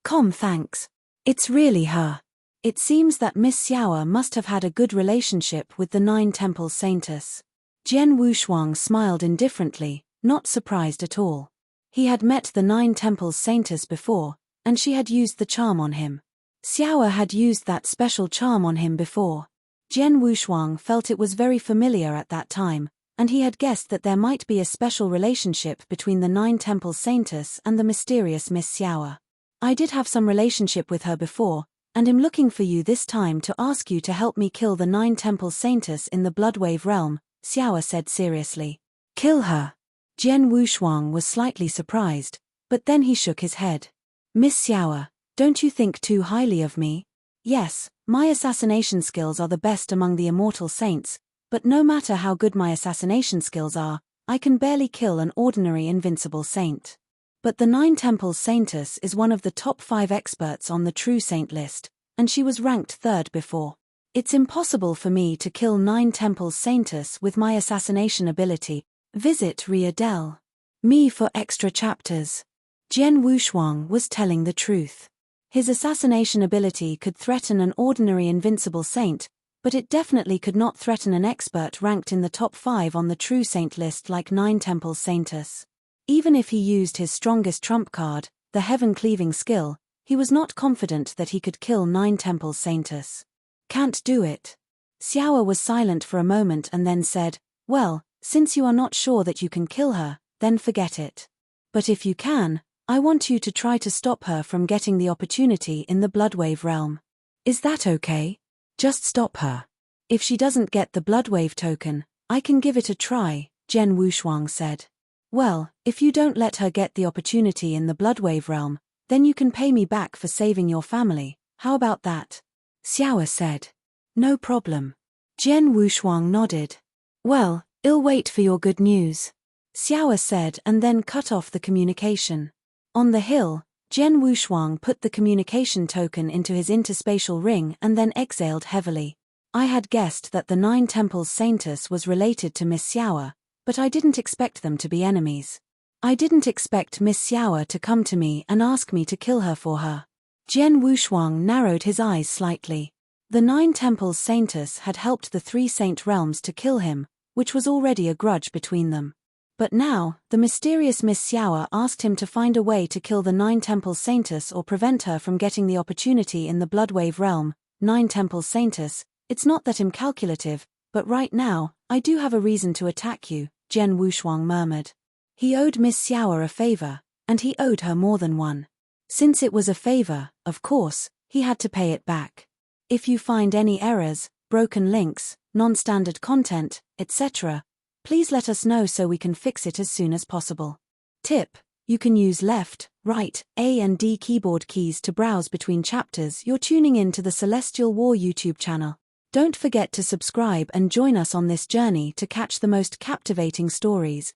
Thanks. It's really her. It seems that Miss Xiao must have had a good relationship with the Nine Temples Saintess. Jian Wushuang smiled indifferently, not surprised at all. He had met the Nine Temples Saintess before, and she had used the charm on him. Xiao had used that special charm on him before. Jian Wushuang felt it was very familiar at that time, and he had guessed that there might be a special relationship between the Nine Temples Saintess and the mysterious Miss Xiao. I did have some relationship with her before, and am looking for you this time to ask you to help me kill the Nine Temples Saintess in the Bloodwave realm, Xiao said seriously. Kill her? Jian Wushuang was slightly surprised, but then he shook his head. Miss Xiao, don't you think too highly of me? Yes, my assassination skills are the best among the immortal saints, but no matter how good my assassination skills are, I can barely kill an ordinary invincible saint. But the Nine Temples Saintess is one of the top 5 experts on the True Saint list, and she was ranked 3rd before. It's impossible for me to kill Nine Temples Saintess with my assassination ability. Visit Ria Del. Me for extra chapters. Jian Wushuang was telling the truth. His assassination ability could threaten an ordinary invincible saint, but it definitely could not threaten an expert ranked in the top 5 on the True Saint list like Nine Temples Saintess. Even if he used his strongest trump card, the heaven-cleaving skill, he was not confident that he could kill Nine Temples Saintess. Can't do it. Xiao was silent for a moment and then said, well, since you are not sure that you can kill her, then forget it. But if you can, I want you to try to stop her from getting the opportunity in the Bloodwave realm. Is that okay? Just stop her. If she doesn't get the Bloodwave token, I can give it a try, Jian Wushuang said. Well, if you don't let her get the opportunity in the Bloodwave realm, then you can pay me back for saving your family. How about that? Xiao said. No problem. Jian Wushuang nodded. Well, I'll wait for your good news. Xiao said and then cut off the communication. On the hill, Jian Wushuang put the communication token into his interspatial ring and then exhaled heavily. I had guessed that the Nine Temples Saintess was related to Miss Xiao, but I didn't expect them to be enemies. I didn't expect Miss Xiao to come to me and ask me to kill her for her. Jian Wushuang narrowed his eyes slightly. The Nine Temples Saintess had helped the 3 saint realms to kill him, which was already a grudge between them. But now, the mysterious Miss Xiao asked him to find a way to kill the Nine Temples Saintess or prevent her from getting the opportunity in the Bloodwave realm. Nine Temples Saintess, it's not that I'm calculative, but right now, I do have a reason to attack you, Jian Wushuang murmured. He owed Miss Xiao a favor, and he owed her more than one. Since it was a favor, of course, he had to pay it back. If you find any errors, broken links, non-standard content, etc., please let us know so we can fix it as soon as possible. Tip: you can use left, right, A and D keyboard keys to browse between chapters. You're tuning in to the Celestial War YouTube channel. Don't forget to subscribe and join us on this journey to catch the most captivating stories.